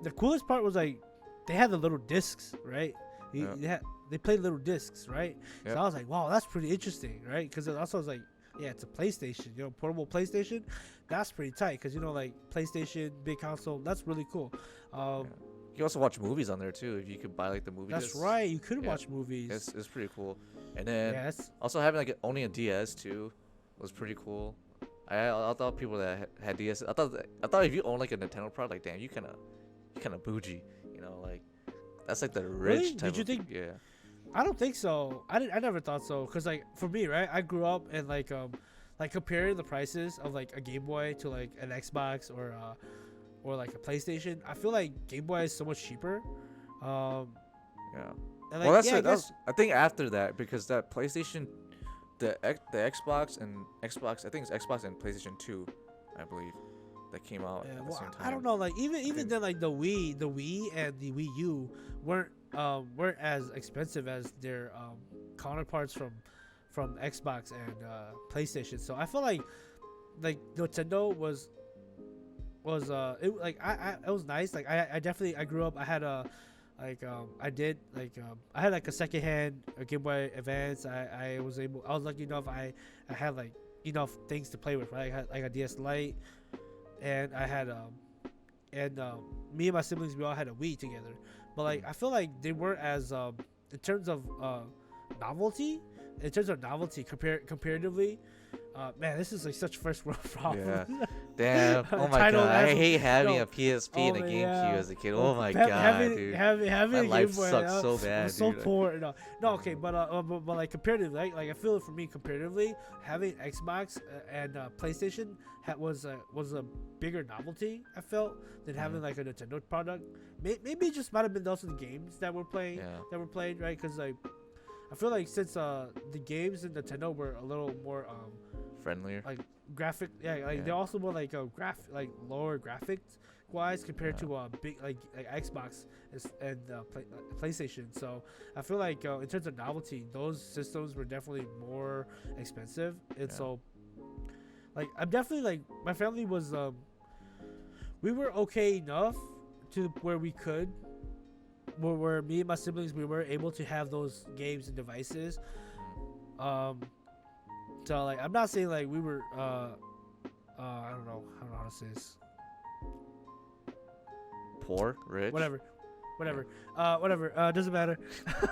the coolest part was like they had the little discs, right? Yeah. They played little discs, right? Yeah. So I was like, wow, that's pretty interesting, right? Because also I was like, yeah, it's a PlayStation, portable PlayStation. That's pretty tight, because like PlayStation, big console, that's really cool. You can also watch movies on there too if you could buy like the movie That's discs. right, you could Yeah. watch movies. It's pretty cool. And then Yeah, also having like owning a DS too was pretty cool. I thought people that had DS, I thought if you own like a Nintendo product, like damn, you kind of bougie, like that's like the rich Really? type Did you of think? yeah. I don't think so. I never thought so. Cause like for me, right? I grew up and like comparing the prices of like a Game Boy to like an Xbox or like a PlayStation. I feel like Game Boy is so much cheaper. Yeah. And Well, that's yeah, it. I think after that, because that PlayStation, the Xbox and Xbox, I think it's Xbox and PlayStation 2, I believe, that came out yeah, at the well, same time. I don't know. Like even think- then, like the Wii and the Wii U weren't as expensive as their counterparts from Xbox and PlayStation. So I feel like Nintendo was it like it was nice. Like I definitely I grew up. I had a I had like a secondhand Game Boy Advance. I was lucky enough. I had like enough things to play with. Right, I had like a DS Lite, and I had me and my siblings, we all had a Wii together. But like I feel like they weren't as in terms of novelty. In terms of novelty, comparatively, man, this is like such first world problem. Yeah. Damn. Oh my Title god. I level- hate having no. a PSP and a Oh, GameCube yeah. as a kid. Oh my Ha- god, having, dude. Having My a Game life Boy, sucks so bad, was so dude. poor. No, okay, but like comparatively, like I feel for me comparatively, having Xbox and PlayStation was a bigger novelty. I felt than having like a Nintendo product. Maybe it just might have been also the games that were playing right? Because like I feel like since the games in Nintendo were a little more Friendlier. like graphic, they're also more like lower graphics wise compared to big like Xbox and PlayStation. So I feel like in terms of novelty, those systems were definitely more expensive, and so like I'm definitely like my family was we were okay enough to where we could where me and my siblings, we were able to have those games and devices. So like I'm not saying like we were I don't know how to say this. Poor, rich. Whatever. Doesn't matter.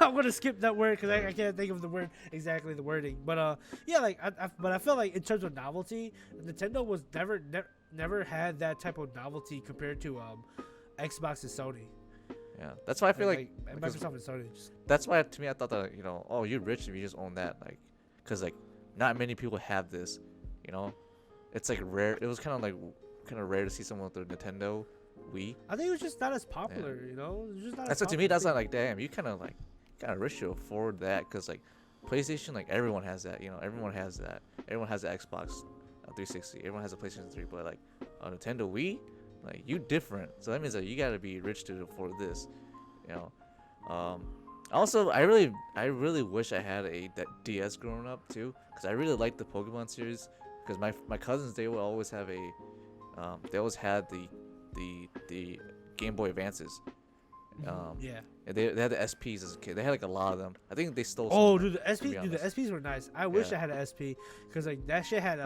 I'm gonna skip that word because I can't think of the word exactly, the wording. But yeah, like but I feel like in terms of novelty, Nintendo was never had that type of novelty compared to Xbox and Sony. Yeah, that's why I feel like Microsoft and Sony. that's why to me I thought that oh, you're rich if you just own that, like, cause like not many people have this, it's like rare. It was kind of rare to see someone with a Nintendo Wii. I think it was just not as popular, It was just not. That's as to me. That's popular. not like damn. You kind of rich to afford that, cause like PlayStation, like everyone has that. Everyone has that. Everyone has the Xbox 360. Everyone has a PlayStation 3. But like a Nintendo Wii, like you different. So that means that you gotta be rich to afford this. Also, I really wish I had that DS growing up too, cause I really liked the Pokemon series. Cause my cousins, they would always have they always had the Game Boy Advances. Yeah. And they had the SPs as a kid. They had like a lot of them. I think they stole. Oh, some of dude, them, to be the honest. SPs were nice. I wish Yeah. I had an SP because like that shit had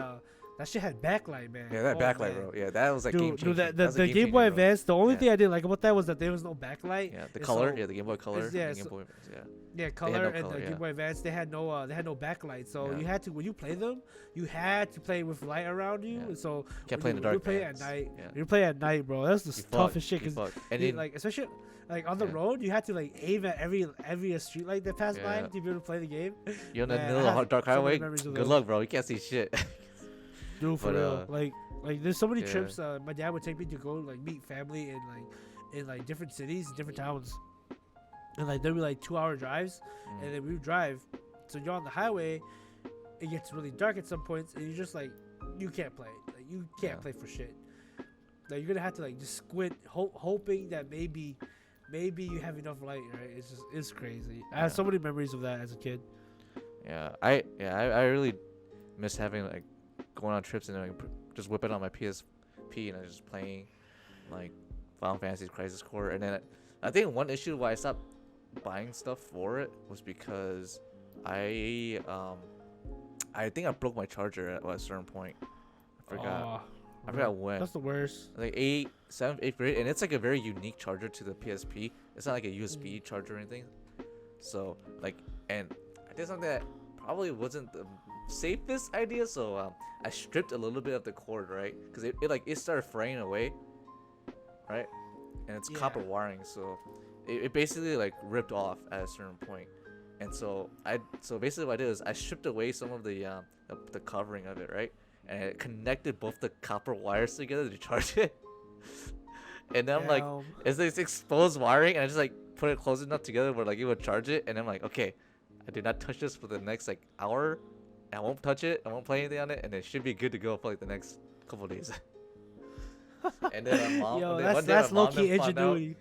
backlight, man. Yeah, that Oh, backlight, man. bro. Yeah, that was like game Dude, changing. that That was a the Game Boy changer, bro. Advance. The only Yeah. thing I didn't like about that was that there was no backlight. Yeah, the and color. so- Yeah, the Game Boy Color. yeah, the so- Game Boy. Yeah. Yeah, no color and color, the yeah. Game Boy Advance. They had no backlight, so Yeah. you had to when you play them, you had to play with light around you. Yeah. And so Can't when play in you- the when dark. you play at man. night. Yeah. You play at night, bro. That's the You toughest fuck, shit. you 'Cause fuck. And you- then, like especially like on the Yeah. road, you had to like aim at every street light that passed by Yeah. to be able to play the game. you're in the Man, middle I of have the dark so many highway. memories of Good those. luck, bro. You can't see shit. Dude, for But, real. Like there's so many yeah. trips my dad would take me to go like meet family in different cities, different towns. And like there'd be like 2-hour drives, and then we would drive. So you're on the highway, it gets really dark at some points, and you're just like you can't play. Like you can't Yeah. play for shit. Like you're gonna have to like just squint, hoping that maybe you have enough light, right? It's crazy. I have so many memories of that as a kid. I really miss having like going on trips and like, just whipping on my PSP and just playing like Final Fantasy Crisis Core. And then I think one issue why I stopped buying stuff for it was because I I think I broke my charger at a certain point. I forgot. I forgot when. That's the worst. Like 7th, 8th grade, and it's like a very unique charger to the PSP. It's not like a USB charger or anything. So like, and I did something that probably wasn't the safest idea. So I stripped a little bit of the cord, right? Because it started fraying away, right? And it's copper wiring, so it basically like ripped off at a certain point. And so basically what I did is I stripped away some of the covering of it, right? And it connected both the copper wires together to charge it. And then I'm like, it's this exposed wiring, and I just like put it close enough together where like it would charge it. And I'm like, okay, I did not touch this for the next like hour. I won't touch it. I won't play anything on it, and it should be good to go for like the next couple of days. And then my mom, that's low key ingenuity.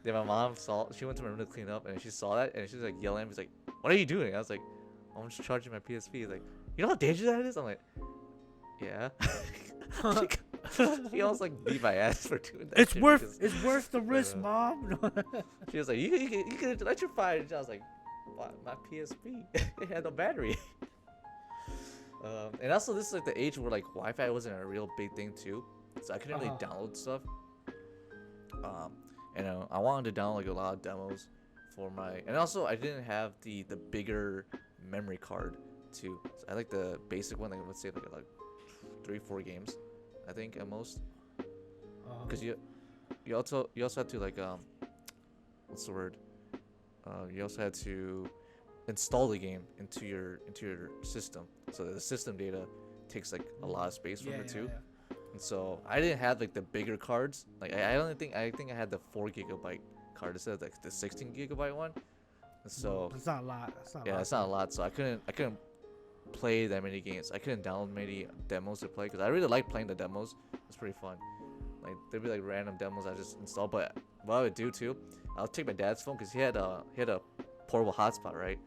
Then my mom she went to my room to clean up, and she saw that, and she was like yelling at me, like, "What are you doing?" I was like, "I'm just charging my PSP." He's like, "You know how dangerous that is?" I'm like, "Yeah." She almost like beat my ass for doing that. It's worth the risk, Mom. She was like, "You can electrify it." And I was like, "What? My PSP? It had no battery." And also this is like the age where like Wi-Fi wasn't a real big thing too, so I couldn't really download stuff. And I wanted to download like a lot of demos for my, and also I didn't have the bigger memory card too. So I like the basic one, like let's say like 3-4 games, I think at most. Because you also had to like what's the word? You also had to install the game into your system, so that the system data takes like a lot of space from it too. And so I didn't have like the bigger cards. Like I think I had the 4 GB card instead of like the 16 GB one. And so it's not a lot. It's not a lot. So I couldn't play that many games. I couldn't download many demos to play because I really like playing the demos. It's pretty fun. Like there'd be like random demos I just install. But what I would do too, I'll take my dad's phone because he had a portable hotspot, right?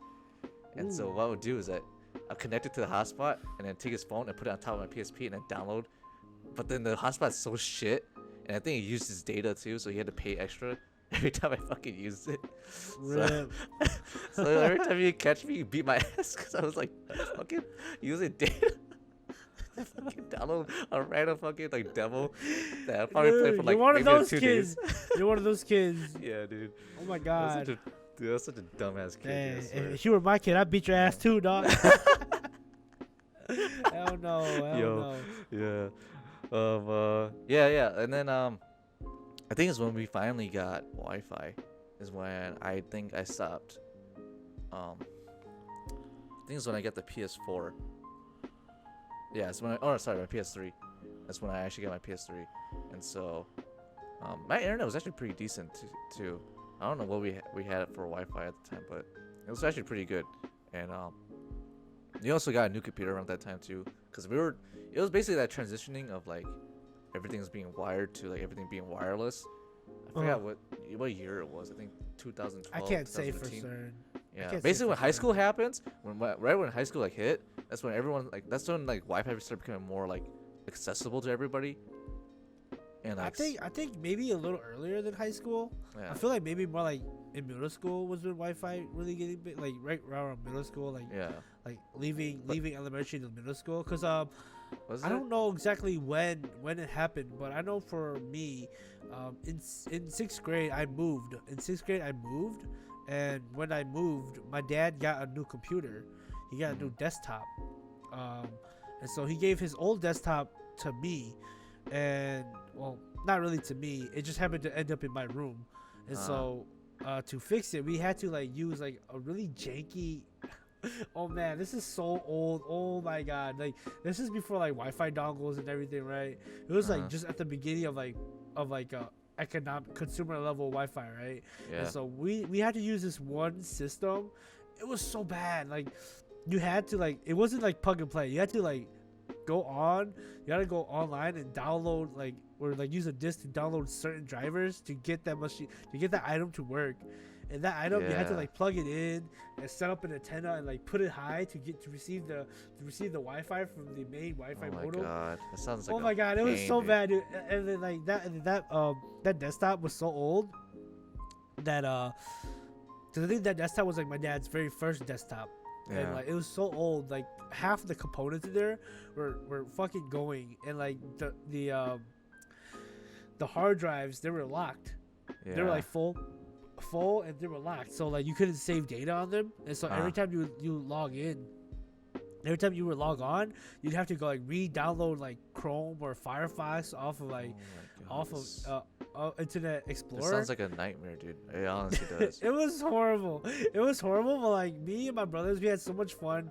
And so what I would do is that I'll connect it to the hotspot and then take his phone and put it on top of my PSP and then download. But then the hotspot's so shit, and I think it used his data too, so he had to pay extra every time I fucking used it. So every time you catch me, you beat my ass because I was like fucking using data. I fucking download a random fucking like demo that I probably played for like maybe 2 days. You're one of those kids. Yeah, dude. Oh my god. That's such a dumbass kid. Hey, if you were my kid, I'd beat your ass too, dog. Hell no. Yeah. Yeah, and then I think it's when we finally got Wi-Fi is when I think I stopped. I think it's when I got the PS4. Yeah, it's when my PS3. That's when I actually got my PS3, and so my internet was actually pretty decent too. I don't know what we had it for Wi-Fi at the time, but it was actually pretty good. And you also got a new computer around that time too, because it was basically that transitioning of like everything's being wired to like everything being wireless. I forgot what year it was. I think 2012. I can't say for certain. Yeah, basically when high school happens, right when high school like hit, that's when that's when like Wi-Fi started becoming more like accessible to everybody. And like, I think maybe a little earlier than high school. Yeah. I feel like maybe more like in middle school was when Wi-Fi really getting big, like right around middle school, like like leaving elementary to middle school. Cause I don't know exactly when it happened, but I know for me, in 6th grade I moved. And when I moved, my dad got a new computer. He got a new desktop, and so he gave his old desktop to me. And well, not really to me, it just happened to end up in my room. And so to fix it, we had to like use like a really janky oh man, this is so old. Oh my god, like this is before like Wi-Fi dongles and everything, right? It was like just at the beginning of economic consumer level Wi-Fi, right? Yeah. And so we had to use this one system. It was so bad. Like you had to like, it wasn't like plug and play. You had to like you gotta go online and download or use a disk to download certain drivers to get that item to work. and that item you had to Yeah. like plug it in and set up an antenna and like put it high to receive the Wi-Fi from the main Wi-Fi Oh my modem. god, that sounds like Oh a my god, it was pain, so dude. bad, dude. And then like that desktop was so old that 'cause I think that desktop was like my dad's very first desktop. And Yeah. like it was so old, like half the components in there were fucking going, and like the hard drives, they were locked. Yeah. They were like full, and they were locked. So like you couldn't save data on them, and so every time you log in, every time you would log on, you'd have to go like re-download like Chrome or Firefox off of like off of Internet It Explorer. sounds like a nightmare, dude. It honestly does. It was horrible. It was horrible, but like me and my brothers, we had so much fun,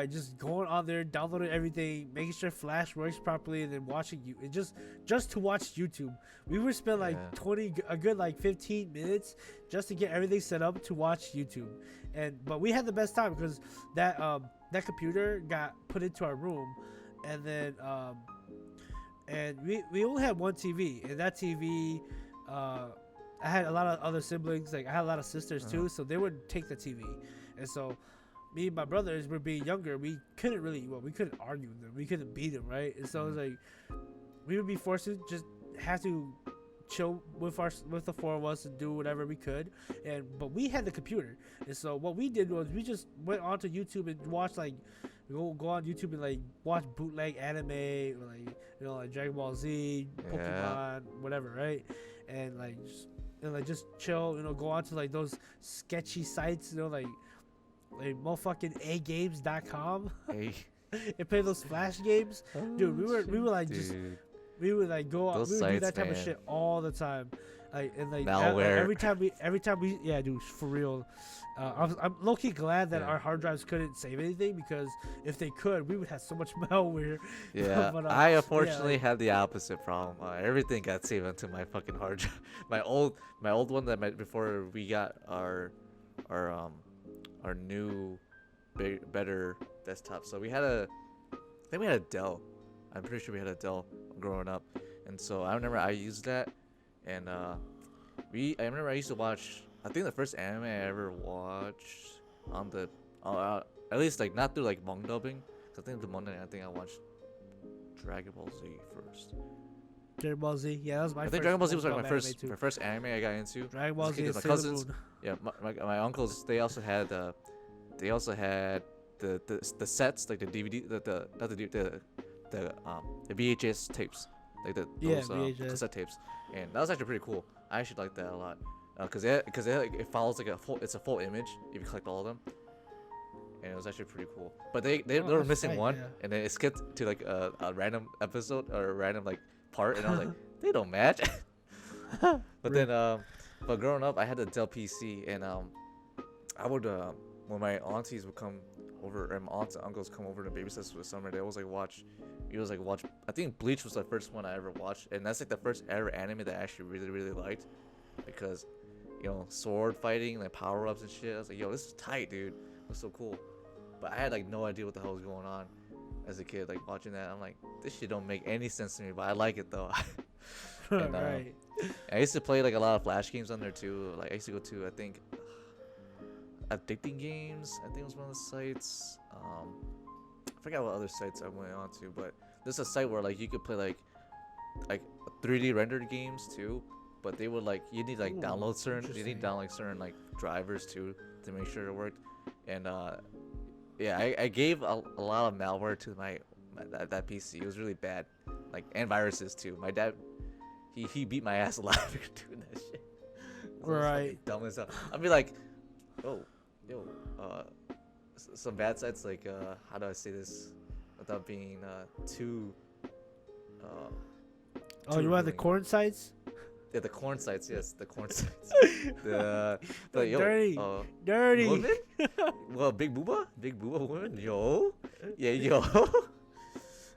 just going on there, downloading everything, making sure Flash works properly, and then watching you. And just to watch YouTube, we would spend like Yeah. a good like 15 minutes just to get everything set up to watch YouTube. But we had the best time because that computer got put into our room, and then and we only had one TV, and that TV, I had a lot of other siblings, like I had a lot of sisters too, so they would take the TV, and so me and my brothers were being younger, we couldn't argue with them, we couldn't beat them, right? And so it was like we would be forced to just have to chill with the four of us and do whatever we could, but we had the computer, and so what we did was we just went onto YouTube and watched like go on YouTube and like watch bootleg anime or like like Dragon Ball Z, Pokemon, whatever, right? And like just chill, go on to like those sketchy sites, like motherfucking agames.com Hey. and play those flash games. Dude, we were like just Dude. we would like go out, Those we would do sites, that type of man. shit all the time. Like and like Malware. every time we yeah, dude, for real. I'm low-key glad that Yeah. our hard drives couldn't save anything, because if they could, we would have so much malware. Yeah, But, I yeah, unfortunately like- had the opposite problem. Everything got saved onto my fucking hard drive. My old one before we got our new better desktop. So I think we had a Dell. I'm pretty sure we had a Dell growing up, and so I remember I used that, and I remember I used to watch. I think the first anime I ever watched on the at least like not through like Hmong dubbing. 'Cause I think the Hmong, I think I watched Dragon Ball Z first. Dragon Ball Z, yeah, that was my I first. think Dragon Ball Z was like dub my anime too. first anime I got into. Dragon Ball As a Z kid, and my Sailor cousins. Moon. Yeah, my uncles, they also had the sets, like the DVD, the VHS tapes, like those VHS. cassette tapes, and that was actually pretty cool. I actually like that a lot, cause it follows like it's a full image if you collect all of them, and it was actually pretty cool. But they were that's missing tight, one, yeah. and then it skipped to like a random episode or a random like part, and I was like, they don't match. But then but growing up, I had a Dell PC, and I would when my aunties would come over, and my aunts and uncles come over to babysit us for the summer, they always like watch. I think Bleach was the first one I ever watched, and that's like the first ever anime that I actually really really liked, because sword fighting, like power ups and shit. I was like, yo, this is tight, dude. It was so cool. But I had like no idea what the hell was going on as a kid, like watching that. I'm like, this shit don't make any sense to me, but I like it though. And, Right. I used to play like a lot of flash games on there too. Like I used to go to, I think, Addicting Games, I think was one of the sites. I forgot what other sites I went on to, but there's a site where like you could play like 3D rendered games too. But they would like, you need like Ooh, download certain, you need interesting. to download like certain like drivers too to make sure it worked. And yeah, I gave a lot of malware to that PC. It was really bad, like, and viruses too. My dad, he beat my ass a lot for doing that shit. I was Right. fucking dumb as hell. I'd be like, some bad sites like how do I say this without being too Oh, too you want the revealing? corn sites? Yeah, the corn sites, yes, the corn sites. the Dirty. yo, Dirty. woman? Well, big booba woman, yo, yeah, yo,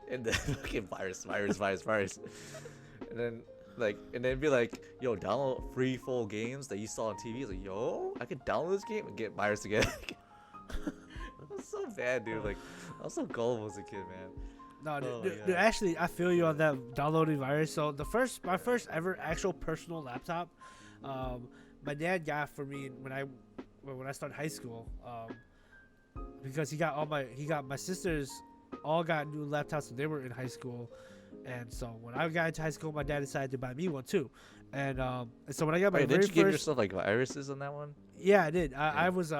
and then fucking virus, and then be like, yo, download free full games that you saw on TV. It's like, yo, I could download this game and get virus again. It was so bad, dude. Like, I was so gullible as a kid, man. No, dude, Oh, dude, yeah. dude, actually, I feel you on that downloading virus. So my first ever actual personal laptop, my dad got for me when I started high school. Because he got my sisters all got new laptops when they were in high school, and so when I got into high school, my dad decided to buy me one too. And so when I got my Wait, very didn't you give first, yourself like viruses on that one? yeah, I did. I Yeah. was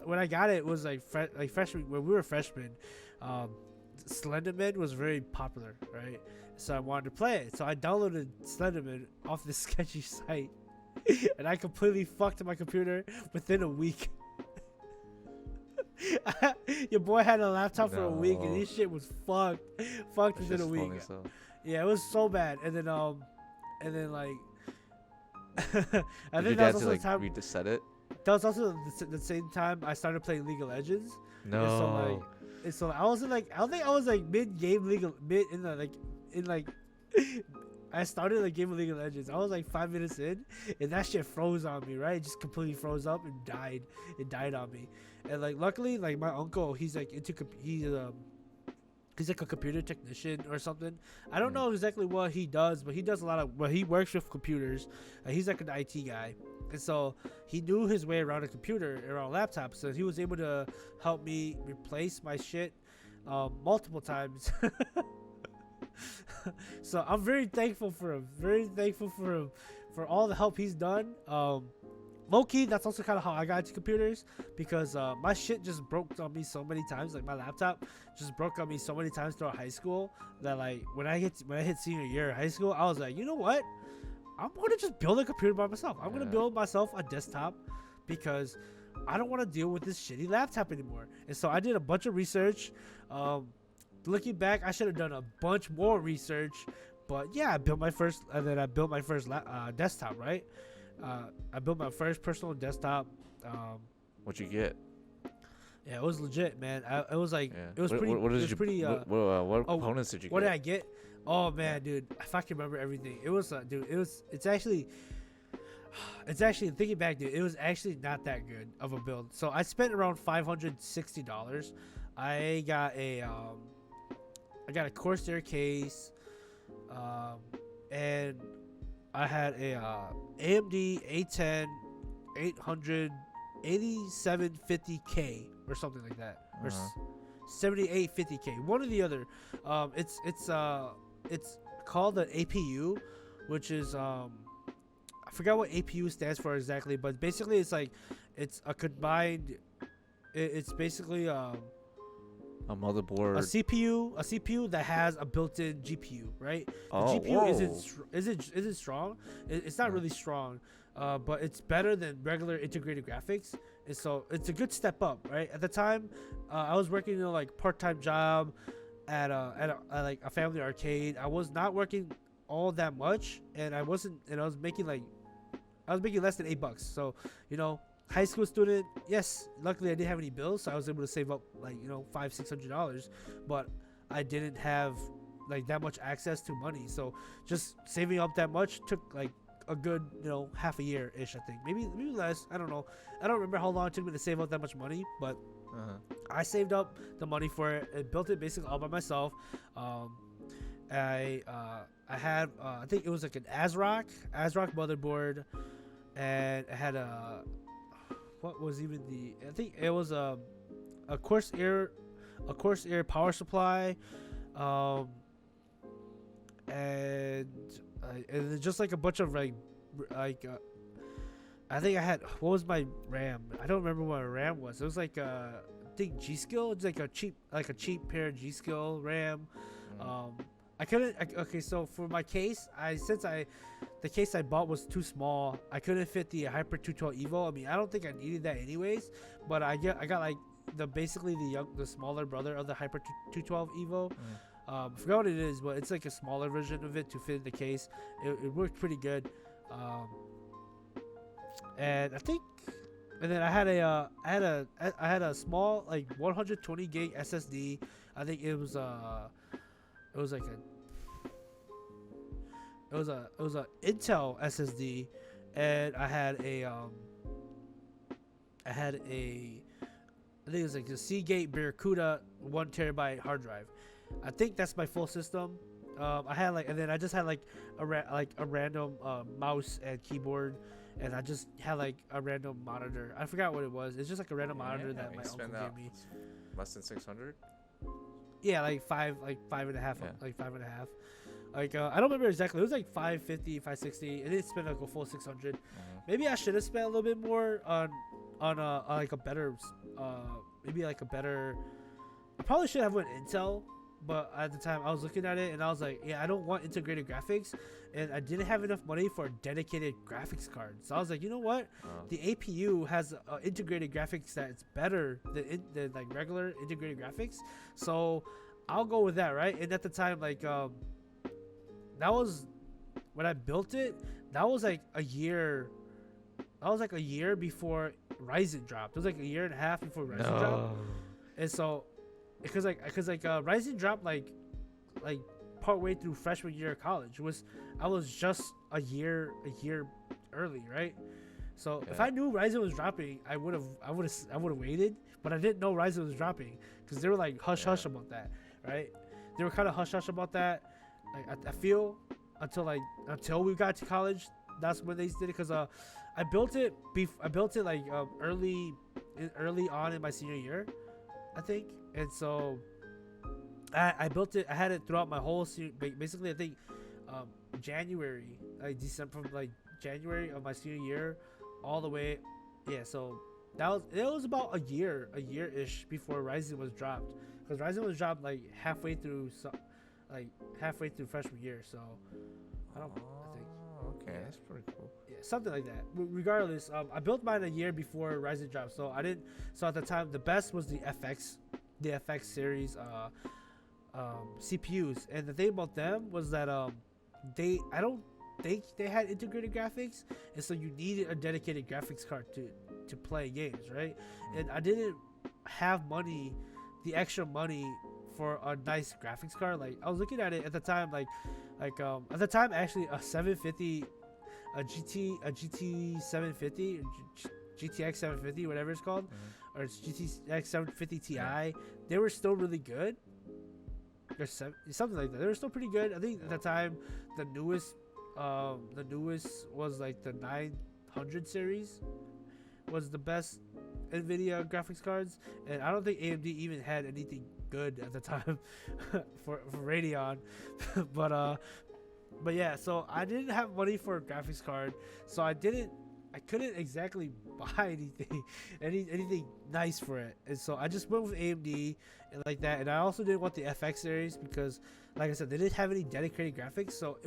when I got it, it was like freshman when we were freshmen. Slenderman was very popular, right? So I wanted to play it. So I downloaded Slenderman off this sketchy site, and I completely fucked my computer within a week. Your boy had a laptop for a week, and No. his shit was fucked That's within a just week. funny, so. Yeah, it was so bad. And then like, I Did think your that was dad to also like the time. reset it? That was also the same time I started playing League of Legends. No. And so like, and so I was in like, I don't think I was like mid game I started a game of League of Legends. I was like 5 minutes in, and that shit froze on me. Right, it just completely froze up and died. It died on me. And like, luckily, like my uncle, he's like he's like a computer technician or something. I don't know exactly what he does, but he does a lot of. Well, he works with computers. He's like an IT guy, and so he knew his way around a computer, around a laptop. So he was able to help me replace my shit multiple times. So I'm very thankful for him. Very thankful for him for all the help he's done. Low key, that's also kind of how I got into computers, because my shit just broke on me so many times. Like my laptop just broke on me so many times throughout high school that like when I hit senior year of high school, I was like, you know what? I'm gonna just build a computer by myself. I'm gonna build myself a desktop because I don't want to deal with this shitty laptop anymore. And so I did a bunch of research. Looking back, I should have done a bunch more research, but yeah, I built my first desktop, right? I built my first personal desktop. What'd you get? Yeah, it was legit, man. It was like Yeah. it was pretty. What It was pretty. what components did you What get? did I get? Oh man, dude, if I can remember everything, it was dude. It's actually thinking back, dude. It was actually not that good of a build. So I spent around $560. I got a Corsair case, and I had a AMD A10 800 8750K or something like that, or 7850K, one or the other. It's called an APU, which is I forgot what APU stands for exactly, but basically it's a combined. It's basically a motherboard. A CPU that has a built-in GPU, right? The Oh, GPU whoa. isn't strong. It's not really strong, but it's better than regular integrated graphics, and so it's a good step up, right? At the time, I was working in a like part-time job at like a family arcade. I was not working all that much, and I was making less than $8. So, high school student, yes, luckily I didn't have any bills, so I was able to save up like $500-600, but I didn't have like that much access to money, so just saving up that much took like a good half a year ish. I think maybe less. I don't know. I don't remember how long it took me to save up that much money, but I saved up the money for it and built it basically all by myself. I had I think it was like an ASRock motherboard, and it had a what was even I think it was a Corsair power supply, and just like a bunch of like I think I had, what was my RAM? I don't remember what my RAM was. It was like I think G-Skill. It's like a cheap pair of G-Skill RAM. Okay, so for my case, the case I bought was too small. I couldn't fit the Hyper 212 Evo. I mean, I don't think I needed that anyways, but I got like the smaller brother of the Hyper 212 Evo. I forgot what it is, but it's like a smaller version of it to fit in the case. It worked pretty good. And then I had a small like 120 gig SSD. I think it was a Intel SSD, and I think it was like a Seagate Barracuda 1 terabyte hard drive. I think that's my full system. I just had like a random mouse and keyboard, and I just had like a random monitor. I forgot what it was. It's just like a random monitor that my uncle gave me. Less than 600. Yeah, like five and a half, Yeah. like 5.5. Like I don't remember exactly. It was like 550, 560. It didn't spend like a full 600. Maybe I should have spent a little bit more on like a better maybe like a better. I probably should have went Intel, but at the time I was looking at it and I was like, yeah, I don't want integrated graphics, and I didn't have enough money for a dedicated graphics card. So I was like, you know what? The APU has integrated graphics that's better than like regular integrated graphics. So I'll go with that, right? And at the time, like that was when I built it. That was like a year. That was like a year before Ryzen dropped. It was like a year and a half before Ryzen dropped. And so, because Ryzen dropped like part way through freshman year of college. I was just a year early, right? So if I knew Ryzen was dropping, I would have waited. But I didn't know Ryzen was dropping because they were like hush hush about that, right? They were kind of hush hush about that. Like I feel until we got to college, that's when they did it. Because I built it like early on in my senior year, I think. And so I built it. I had it throughout my whole basically I think January, like December, from like January of my senior year all the way. Yeah, so it was about a year ish before Ryzen was dropped, because Ryzen was dropped like halfway through freshman year. So I think. Okay, that's pretty cool. Yeah, something like that. Regardless, I built mine a year before Ryzen dropped. So I didn't. So at the time, the best was the FX series CPUs. And the thing about them was that I don't think they had integrated graphics, and so you needed a dedicated graphics card to play games, right? And I didn't have the extra money for a nice graphics card. Like I was looking at it at the time, at the time actually a 750, a GT 750, GTX 750, whatever it's called, or it's GTX 750 Ti. They were still really good. There's something like that. They were still pretty good. I think at the time the newest was like the 900 series was the best NVIDIA graphics cards, and I don't think AMD even had anything good at the time for Radeon. but yeah, so I didn't have money for a graphics card, so I couldn't exactly buy anything nice for it, and so I just went with AMD and like that. And I also didn't want the FX series because, like I said, they didn't have any dedicated graphics, so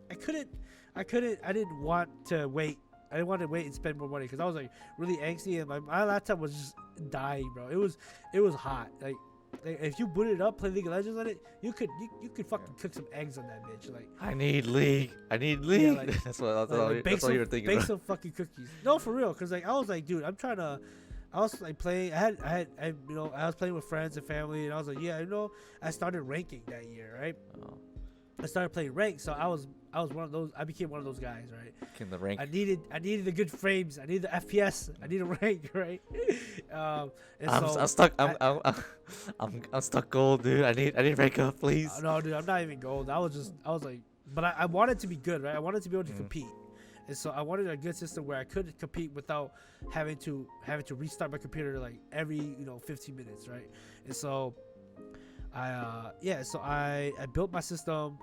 I didn't want to wait. I didn't want to wait and spend more money because I was like really angsty, and my laptop was just dying, bro. It was hot. Like if you boot it up, play League of Legends on it, you could fucking cook some eggs on that bitch. Like I need League. Yeah, like, that's all you were thinking. Bake some fucking cookies. No, for real, because like I was like, dude, I was like playing. I was playing with friends and family, and I was like, yeah, I started ranking that year, right? I started playing rank, so I was one of those. I became one of those guys, right? In the rank. I needed the good frames. I needed the FPS. I needed rank, right? I'm stuck. I'm stuck gold, dude. I need rank up, please. No, dude, I'm not even gold. I was like, but I wanted to be good, right? I wanted to be able to compete, and so I wanted a good system where I could compete without having to restart my computer like every 15 minutes, right? And so I built my system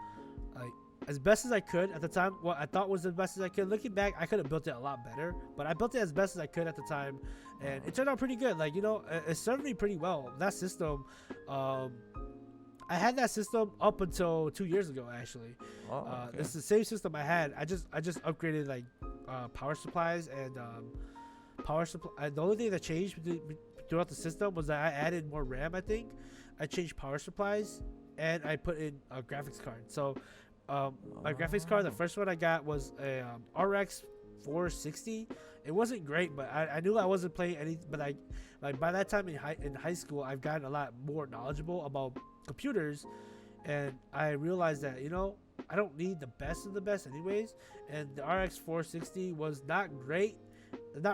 like as best as I could at the time. What I thought was the best as I could. Looking back, I could have built it a lot better, but I built it as best as I could at the time, and it turned out pretty good. Like it served me pretty well. That system, I had that system up until 2 years ago, actually. Okay. It's the same system I had. I just upgraded like power supplies and power supply. The only thing that changed throughout the system was that I added more RAM. I think I changed power supplies and I put in a graphics card. So my graphics card, the first one I got was a RX 460. It wasn't great, but I knew I wasn't playing any. But like by that time in high school, I've gotten a lot more knowledgeable about computers, and I realized that I don't need the best of the best anyways. And the RX 460 was not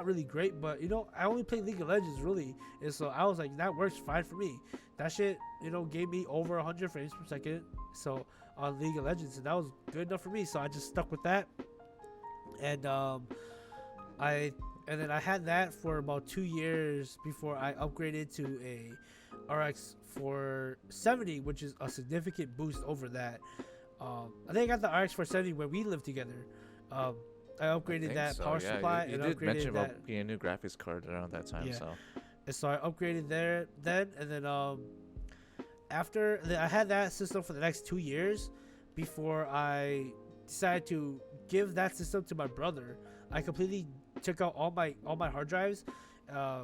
really great, but I only play League of Legends really, and so I was like, that works fine for me. That shit gave me over 100 frames per second, so on League of Legends, and that was good enough for me. So I just stuck with that, and I and then I had that for about 2 years before I upgraded to a RX 470, which is a significant boost over that. I think I got the RX 470 when we lived together. Um, I I upgraded think that so. power Yeah, supply you and did mention upgraded that. about getting a new graphics card around that time. Yeah, So and so I upgraded there then, and then after I had that system for the next 2 years before I decided to give that system to my brother. I completely took out all my hard drives,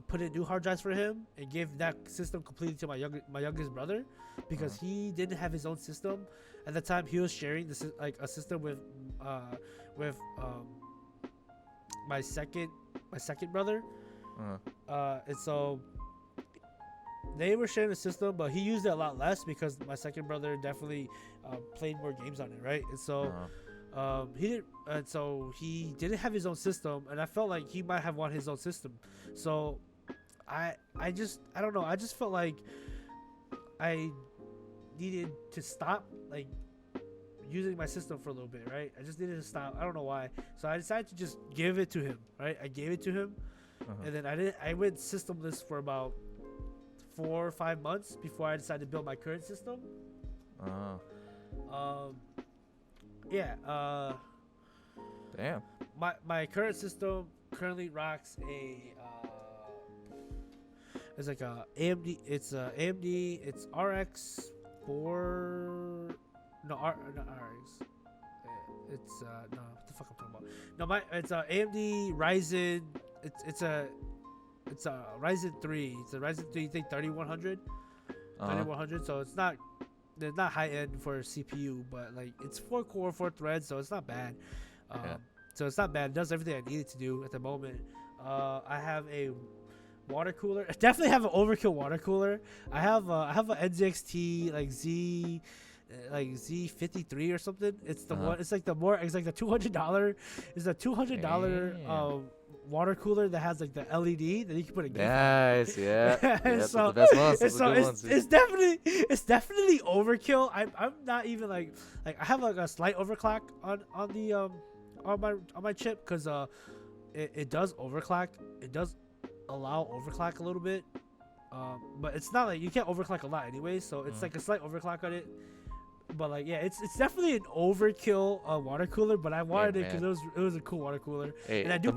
put in new hard drives for him, and gave that system completely to my youngest brother because he didn't have his own system at the time. He was sharing like a system with my second brother, and so they were sharing the system, but he used it a lot less because my second brother definitely played more games on it, right? And so he didn't have his own system, and I felt like he might have wanted his own system. So I don't know. I just felt like I needed to stop like using my system for a little bit, right? I just needed to stop. I don't know why. So I decided to just give it to him, right? I gave it to him, and then I went systemless for about 4 or 5 months before I decided to build my current system. Yeah. Damn. My current system currently rocks it's like a AMD. It's a AMD. It's RX 4. No, not RX. It's no. What the fuck I'm talking about? No, it's a AMD Ryzen. It's a Ryzen 3. It's a Ryzen 3. I think 3100. 3100. So it's not high end for a CPU, but like it's 4 core, 4 threads, so it's not bad. So it's not bad. It does everything I need it to do at the moment. I have a water cooler. I definitely have an overkill water cooler. I have a NZXT Z53 or something. It's the one. It's like the $200. It's a $200 water cooler that has like the LED that you can put a gift. Nice, yeah. And so, the best ones. It's definitely overkill. I'm not even like I have like a slight overclock on my chip because it does overclock. It does allow overclock a little bit, but it's not like you can't overclock a lot anyway. So it's like a slight overclock on it. But like yeah, it's definitely an overkill water cooler. But I wanted it because it was a cool water cooler. Hey, and I do the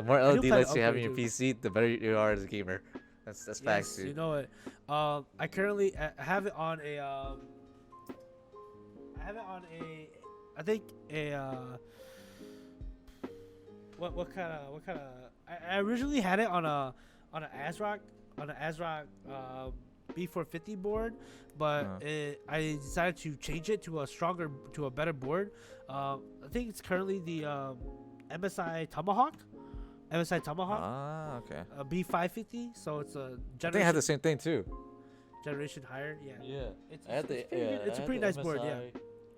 more LED lights you have in your PC, the better you are as a gamer. That's facts, dude. You know it. I currently have it on a I think a what kind of I originally had it on an ASRock B450 board, but I decided to change it to a better board. I think it's currently the MSI Tomahawk. Ah, okay. B550, so it's a generation. I think I had the same thing too. Generation higher, yeah. Yeah, It's a pretty nice board, yeah.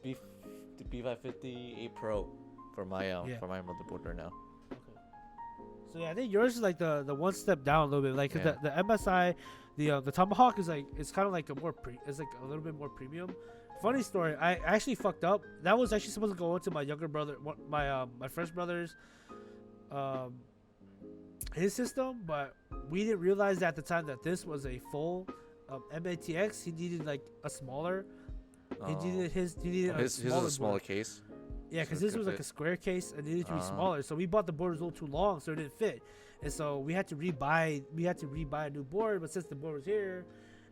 The B550 8 Pro for my motherboard right now. Okay. So yeah, I think yours is like the one step down a little bit, like 'cause the MSI, the Tomahawk is like it's kind of like it's like a little bit more premium. Funny story, I actually fucked up. That was actually supposed to go into my younger brother, my first brother's, his system, but we didn't realize at the time that this was a full MATX. He needed like a smaller. He needed his was a smaller case. Yeah, because this was like a square case and it needed to be smaller. So we bought the board was a little too long, so it didn't fit. And so we had to rebuy a new board. But since the board was here,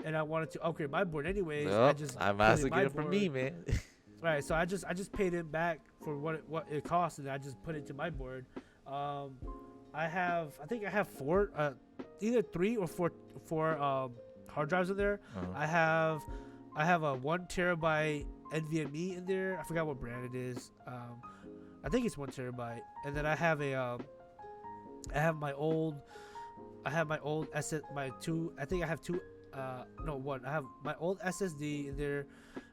and I wanted to upgrade my board anyways, I'm asking it from me, man. Right, so I just paid him back for what it cost, and I just put it to my board. I think I have either 3 or 4 hard drives in there. I have a 1 terabyte NVMe in there. I forgot what brand it is. I think it's 1 terabyte. And then I have my old one. I have my old SSD in there,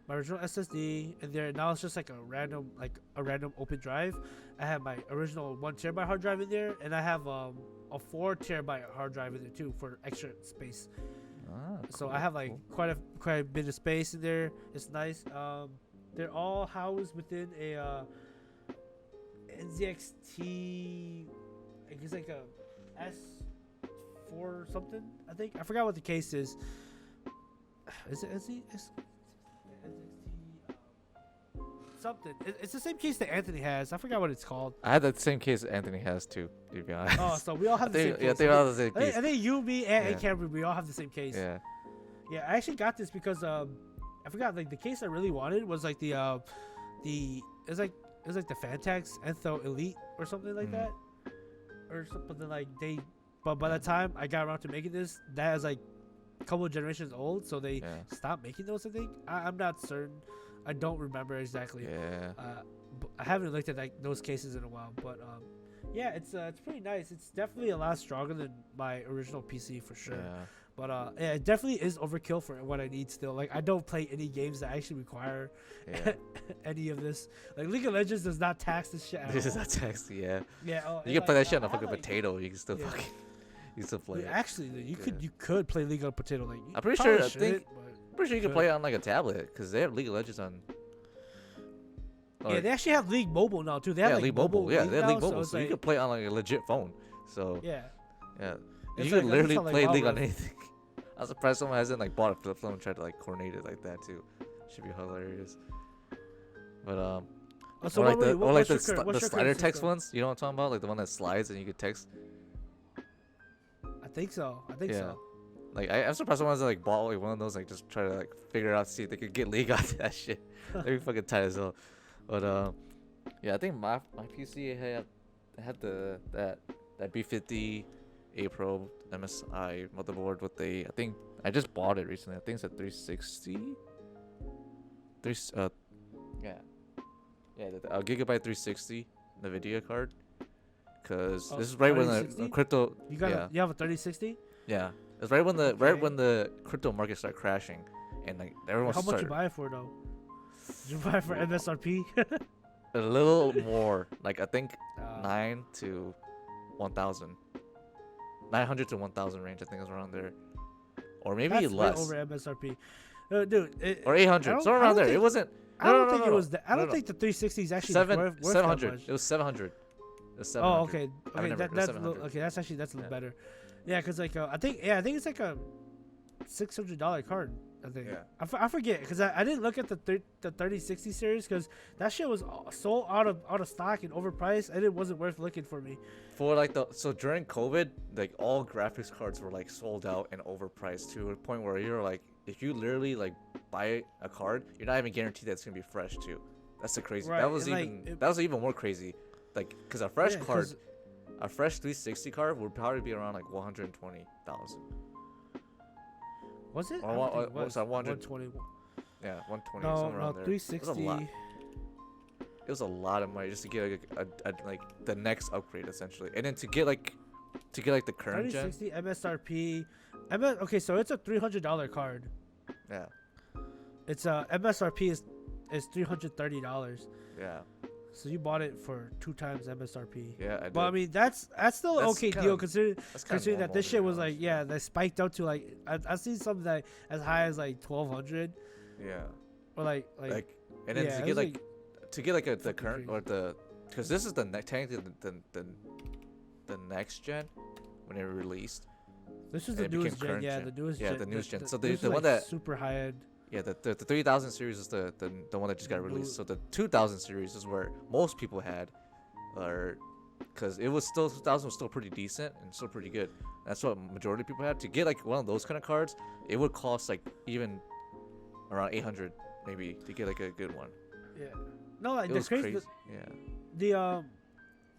my original SSD in there. Now it's just like a random open drive. I have my original 1 terabyte hard drive in there, and I have a 4 terabyte hard drive in there too for extra space. So I have like quite a bit of space in there. It's nice. They're all housed within NZXT. I guess like a S4 or something. I think I forgot what the case is. Is it NZXT? Something. It's the same case that Anthony has. I forgot what it's called. I had that same case Anthony has too, to be honest. Oh, so we all have the same case. Yeah, they all have the same case. I think you, me, and Cameron, we all have the same case. Yeah. Yeah, I actually got this because I forgot like the case I really wanted was like the it's like the Fantax Entho Elite or something like that, or something like they. But by the time I got around to making this, that is like a couple of generations old, so they stopped making those. I think I'm not certain. I don't remember exactly. Yeah. I haven't looked at like those cases in a while, but yeah, it's pretty nice. It's definitely a lot stronger than my original PC for sure. Yeah. But yeah, it definitely is overkill for what I need still. Like I don't play any games that actually require any of this. Like League of Legends does not tax this shit. This is not taxed. Yeah. Yeah. Oh, you can play that shit on a fucking potato. You can still fucking. You can still play it. Actually, you could play League of Potato. Like I'm pretty sure. Pretty sure you can play it on like a tablet because they have League of Legends on. Yeah, they actually have League Mobile now too. They have like League Mobile. Yeah, they have League Mobile, so like, you can play it on like a legit phone. So yeah, you can literally play League on anything. I'm surprised someone hasn't like bought a flip phone and tried to like coordinate it like that too. Should be hilarious. But so or like the slider text ones. You know what I'm talking about? Like the one that slides and you could text. I think so. So. Like I'm surprised someone hasn't like bought like one of those, like just try to like figure out, see if they could get League onto that shit. They'd be fucking tight as hell. But yeah, I think my PC had that B50 A Pro MSI motherboard with I think I just bought it recently. I think it's a 360. A Gigabyte 360 NVIDIA card. Cause this is right when the crypto. You have a 3060? Yeah, it's right when the crypto market started crashing, and like everyone. How much you buy it for though? Did you buy it for MSRP? A little more, like I think 900 to 1,000 range. I think is around there, or maybe that's less. Way over MSRP, dude. Or 800, somewhere around there. It wasn't. I don't think it was. I don't think the 360 is actually worth 700. It was 700. Oh, okay. That's a little better. Yeah, cause like I think it's like a $600 card. I think. Yeah. I forget because I didn't look at the 3060 series because that shit was so out of stock and overpriced and it wasn't worth looking for me. For like so during COVID, like all graphics cards were like sold out and overpriced to a point where you're like, if you literally like buy a card, you're not even guaranteed that it's gonna be fresh too. That's the crazy. Right. That was even more crazy. Like, cause a fresh 360 card would probably be around like 120,000. Was it? Or was that 120? Yeah, 120. No, somewhere around there. 360. It was a lot of money just to get like the next upgrade essentially, and then to get like the current 360 MSRP. Okay, so it's a $300 card. Yeah. It's MSRP is $330. Yeah. So you bought it for 2 times MSRP. Yeah, I did. But I mean, that's still an okay deal considering that this shit was like, they spiked up to like I've seen something that as high as like 1,200. Yeah. Or like and then to get like the current or because this is technically the next gen when it released. This is the newest gen. Yeah, the newest gen. Yeah, the newest gen. So the one that super high end. Yeah, the 3000 series is the one that just got released. So the 2000 series is where most people had, or because it was still 2000 was still pretty decent and still pretty good. That's what majority of people had. To get like one of those kind of cards, it would cost like even around 800 maybe to get like a good one. Yeah. No, like the crazy.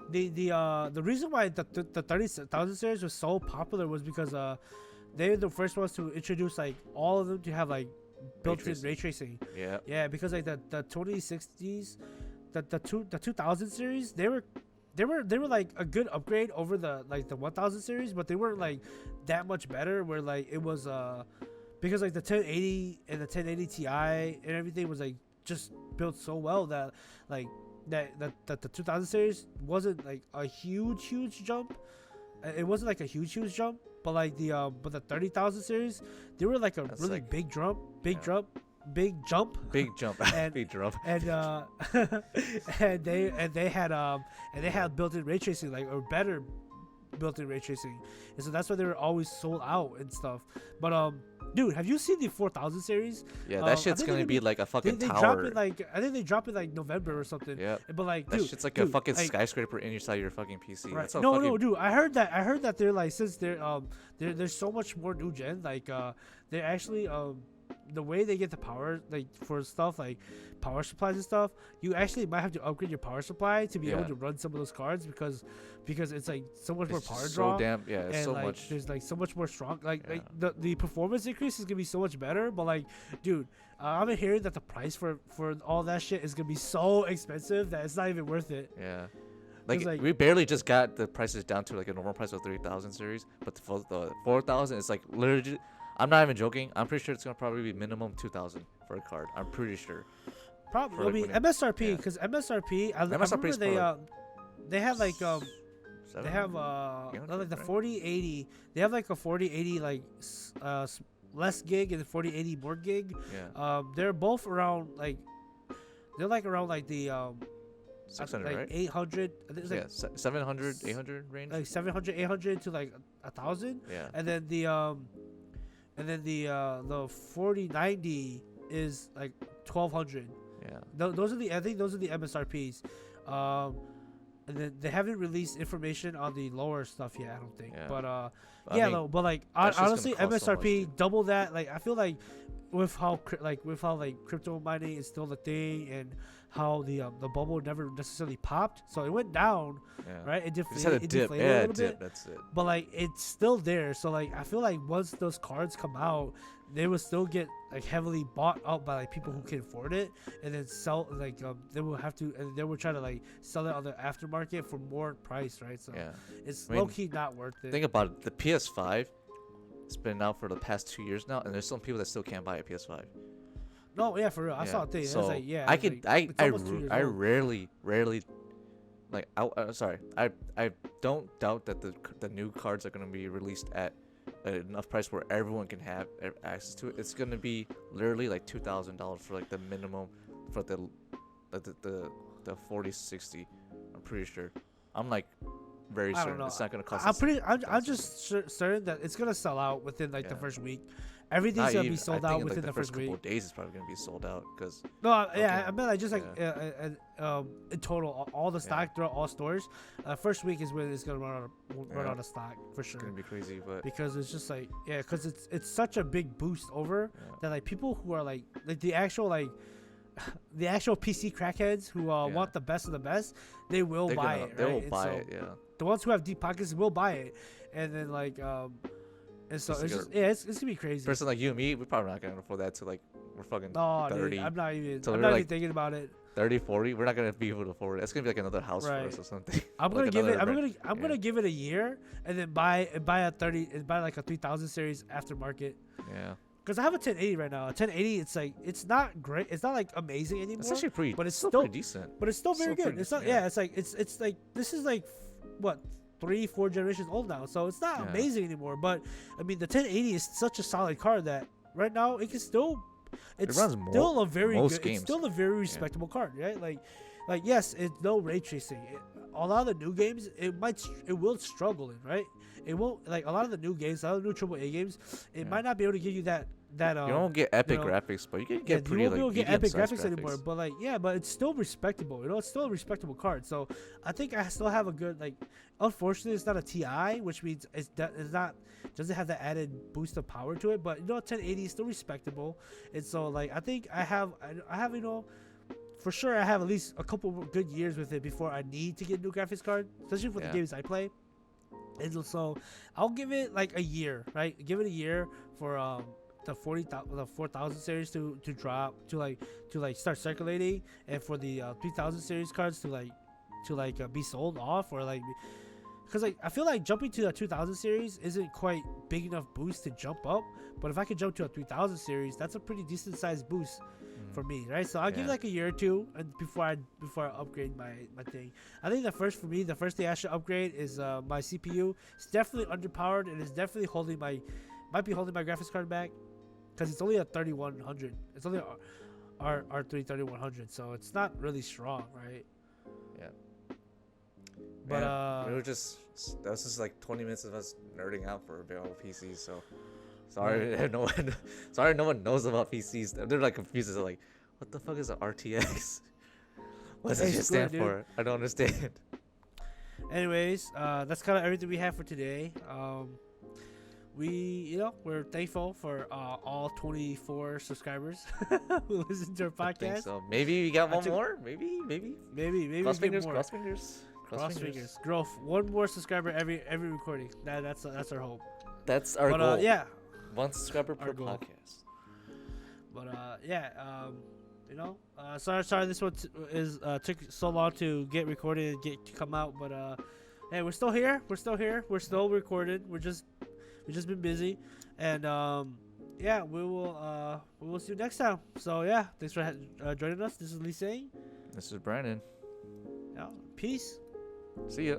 The reason why the 30,000 series was so popular was because they were the first ones to introduce like all of them to have like built-in ray tracing. Yeah. Yeah, because like the 2060s, the 2000 series, they were like a good upgrade over the 1000 series, but they weren't like that much better. Where like it was because like the 1080 and the 1080 Ti and everything was like just built so well that like that the 2000 series wasn't like a huge jump. It wasn't like a huge jump. But like the 30,000 series, they were like a really big jump, big jump. Big jump. And Big jump. and they had built-in ray tracing, like, or better built-in ray tracing, and so that's why they were always sold out and stuff. But dude, have you seen the 4000 series? Yeah, that shit's gonna be like a fucking they tower. drop it like, I think they drop it like November or something. Yeah. But like, That dude, shit's like dude, a fucking like, skyscraper inside your fucking PC. right. That's a No, fucking... no, dude. I heard that they're like, since there's so much more new gen. Like they're actually the way they get the power, like, for stuff like power supplies and stuff, you actually might have to upgrade your power supply to be able to run some of those cards because it's like so much more power draw. So damn, yeah, it's and so like, much. there's like so much more strong. Like Yeah. like the performance increase is gonna be so much better. But like, dude, I've been hearing that the price for all that shit is gonna be so expensive that it's not even worth it. Yeah. Like, like- we barely just got the prices down to like a normal price of 3000 series, but the 4000 is like literally. I'm not even joking. I'm pretty sure it's gonna probably be minimum 2000 for a card. I'm pretty sure. Probably. For, I like, mean, when it- MSRP, yeah. because MSRP. I MSRP remember is they probably they had like they have 800, like the right? 4080. They have like a 4080 like less gig and 4080 more gig. Yeah. They're both around like they're like around like the 600, like right? 800. I think it's Yeah, like 700, 800 range. like 700, 800 to like 1,000. Yeah. And then the 4090 is like 1,200. Yeah. Those are I think those are the MSRPs. And then they haven't released information on the lower stuff yet, I don't think. Yeah. But I yeah, mean, though. But like that's just gonna honestly, cost so much, MSRP dude. double that. Like I feel like with how crypto mining is still the thing, and how the bubble never necessarily popped, so it went down, Yeah. right? It We just had a deflated, dip. a Yeah, little dip. bit, That's it. but like it's still there. So like I feel like once those cards come out, they will still get like heavily bought up by like people who can afford it, and then sell like they will have to, and they will try to like sell it on the aftermarket for more price, right? So Yeah. it's I mean, low key not worth it. Think about it. The PS5, it's been out for the past 2 years now, and there's some people that still can't buy a PS5. No, yeah, for real. I Yeah, saw a thing. So It's like, yeah, I it's could, like, it's almost 2 years I old. rarely, like, sorry, I don't doubt that the new cards are gonna be released at enough price where everyone can have access to it. It's gonna be literally like $2,000 for like the minimum for the 4060. I'm pretty sure. I'm like very I don't certain know. it's not gonna cost. I'm us pretty. I'm 2,000. just certain that it's gonna sell out within like the Yeah. first week. Everything's Not gonna even. be sold I out think within like the first couple week. of days is probably gonna be sold out because No, yeah, Okay. I meant like just like in total, all the stock throughout all stores. First week is when it's gonna run Yeah. out of stock for it's sure. gonna be crazy. But Because it's just like, yeah, because it's such a big boost over yeah. that like people who are like the actual like the actual PC crackheads who want the best of the best, they will buy it. They right? will And buy so it. Yeah. The ones who have deep pockets will buy it, and then like and so Just it's like just it's gonna be crazy. Person like you and me, we're probably not gonna afford that to like we're fucking No, 30, dude, I'm not even So I'm we're not like- even thinking about it. 30, 40. We're not gonna be able to afford it. It's gonna be like another house for Right. us or something. I'm Like gonna give it. another I'm yeah. gonna give it a year and then buy a 30 and buy like a 3000 series aftermarket. Yeah. Cause I have a 1080 right now. A 1080, it's like it's not great. It's not like amazing anymore. It's actually pretty. but it's still still- pretty decent. but it's still very still good. pretty It's not. decent, Yeah, it's like it's like this is like what 3-4 generations old now. So it's not Yeah. amazing anymore. But I mean, the 1080 is such a solid card that right now it can still. It's runs still a very most good. games. It's still a very respectable card, right? Like yes, it's no ray tracing. A lot of the new games, it will struggle in, right? It won't like a lot of the new games, a lot of the new AAA games. It Yeah. might not be able to give you that. You don't get epic know, graphics, but you can Yeah, get pretty you won't like be able to get epic medium-sized graphics anymore. But like, yeah, but it's still respectable. You know, it's still a respectable card. So I think I still have a good like. Unfortunately, it's not a TI, which means it's not doesn't have that added boost of power to it. But you know, 1080 is still respectable. And so like, I think I have you know, for sure I have at least a couple more good years with it before I need to get a new graphics card, especially for the Yeah. games I play. And so I'll give it like a year, right? Give it a year for the 4000 series to drop to start circulating, and for the 3000 series cards to be sold off, or like because like I feel like jumping to the 2000 series isn't quite big enough boost to jump up, but if I could jump to a 3000 series, that's a pretty decent sized boost for me, right? So I'll give Yeah. it like a year or two and before I upgrade my thing. I think the first thing I should upgrade is my CPU. It's definitely underpowered and it's definitely might be holding my graphics card back. because it's only a 3100. It's only R3 3100, so it's not really strong, right? Yeah. But Man, that was just like 20 minutes of us nerding out for available PCs. So sorry, sorry, no one knows about PCs. They're like confused. They're like, what the fuck is an RTX? What does it just stand for? I don't understand. Anyways, that's kind of everything we have for today. We're thankful for all 24 subscribers who listen to our podcast. I think so. Maybe we got one more. Maybe. Cross fingers. More. Cross fingers. Cross fingers. Growth. One more subscriber every recording. That's our hope. That's our goal. Yeah. One subscriber per podcast. But sorry this one took so long to get recorded and to come out. But hey, we're still here. We're still recording. We've just been busy, and we will see you next time. So yeah, thanks for joining us. This is Lee saying. This is Brandon. Yeah, peace. See ya.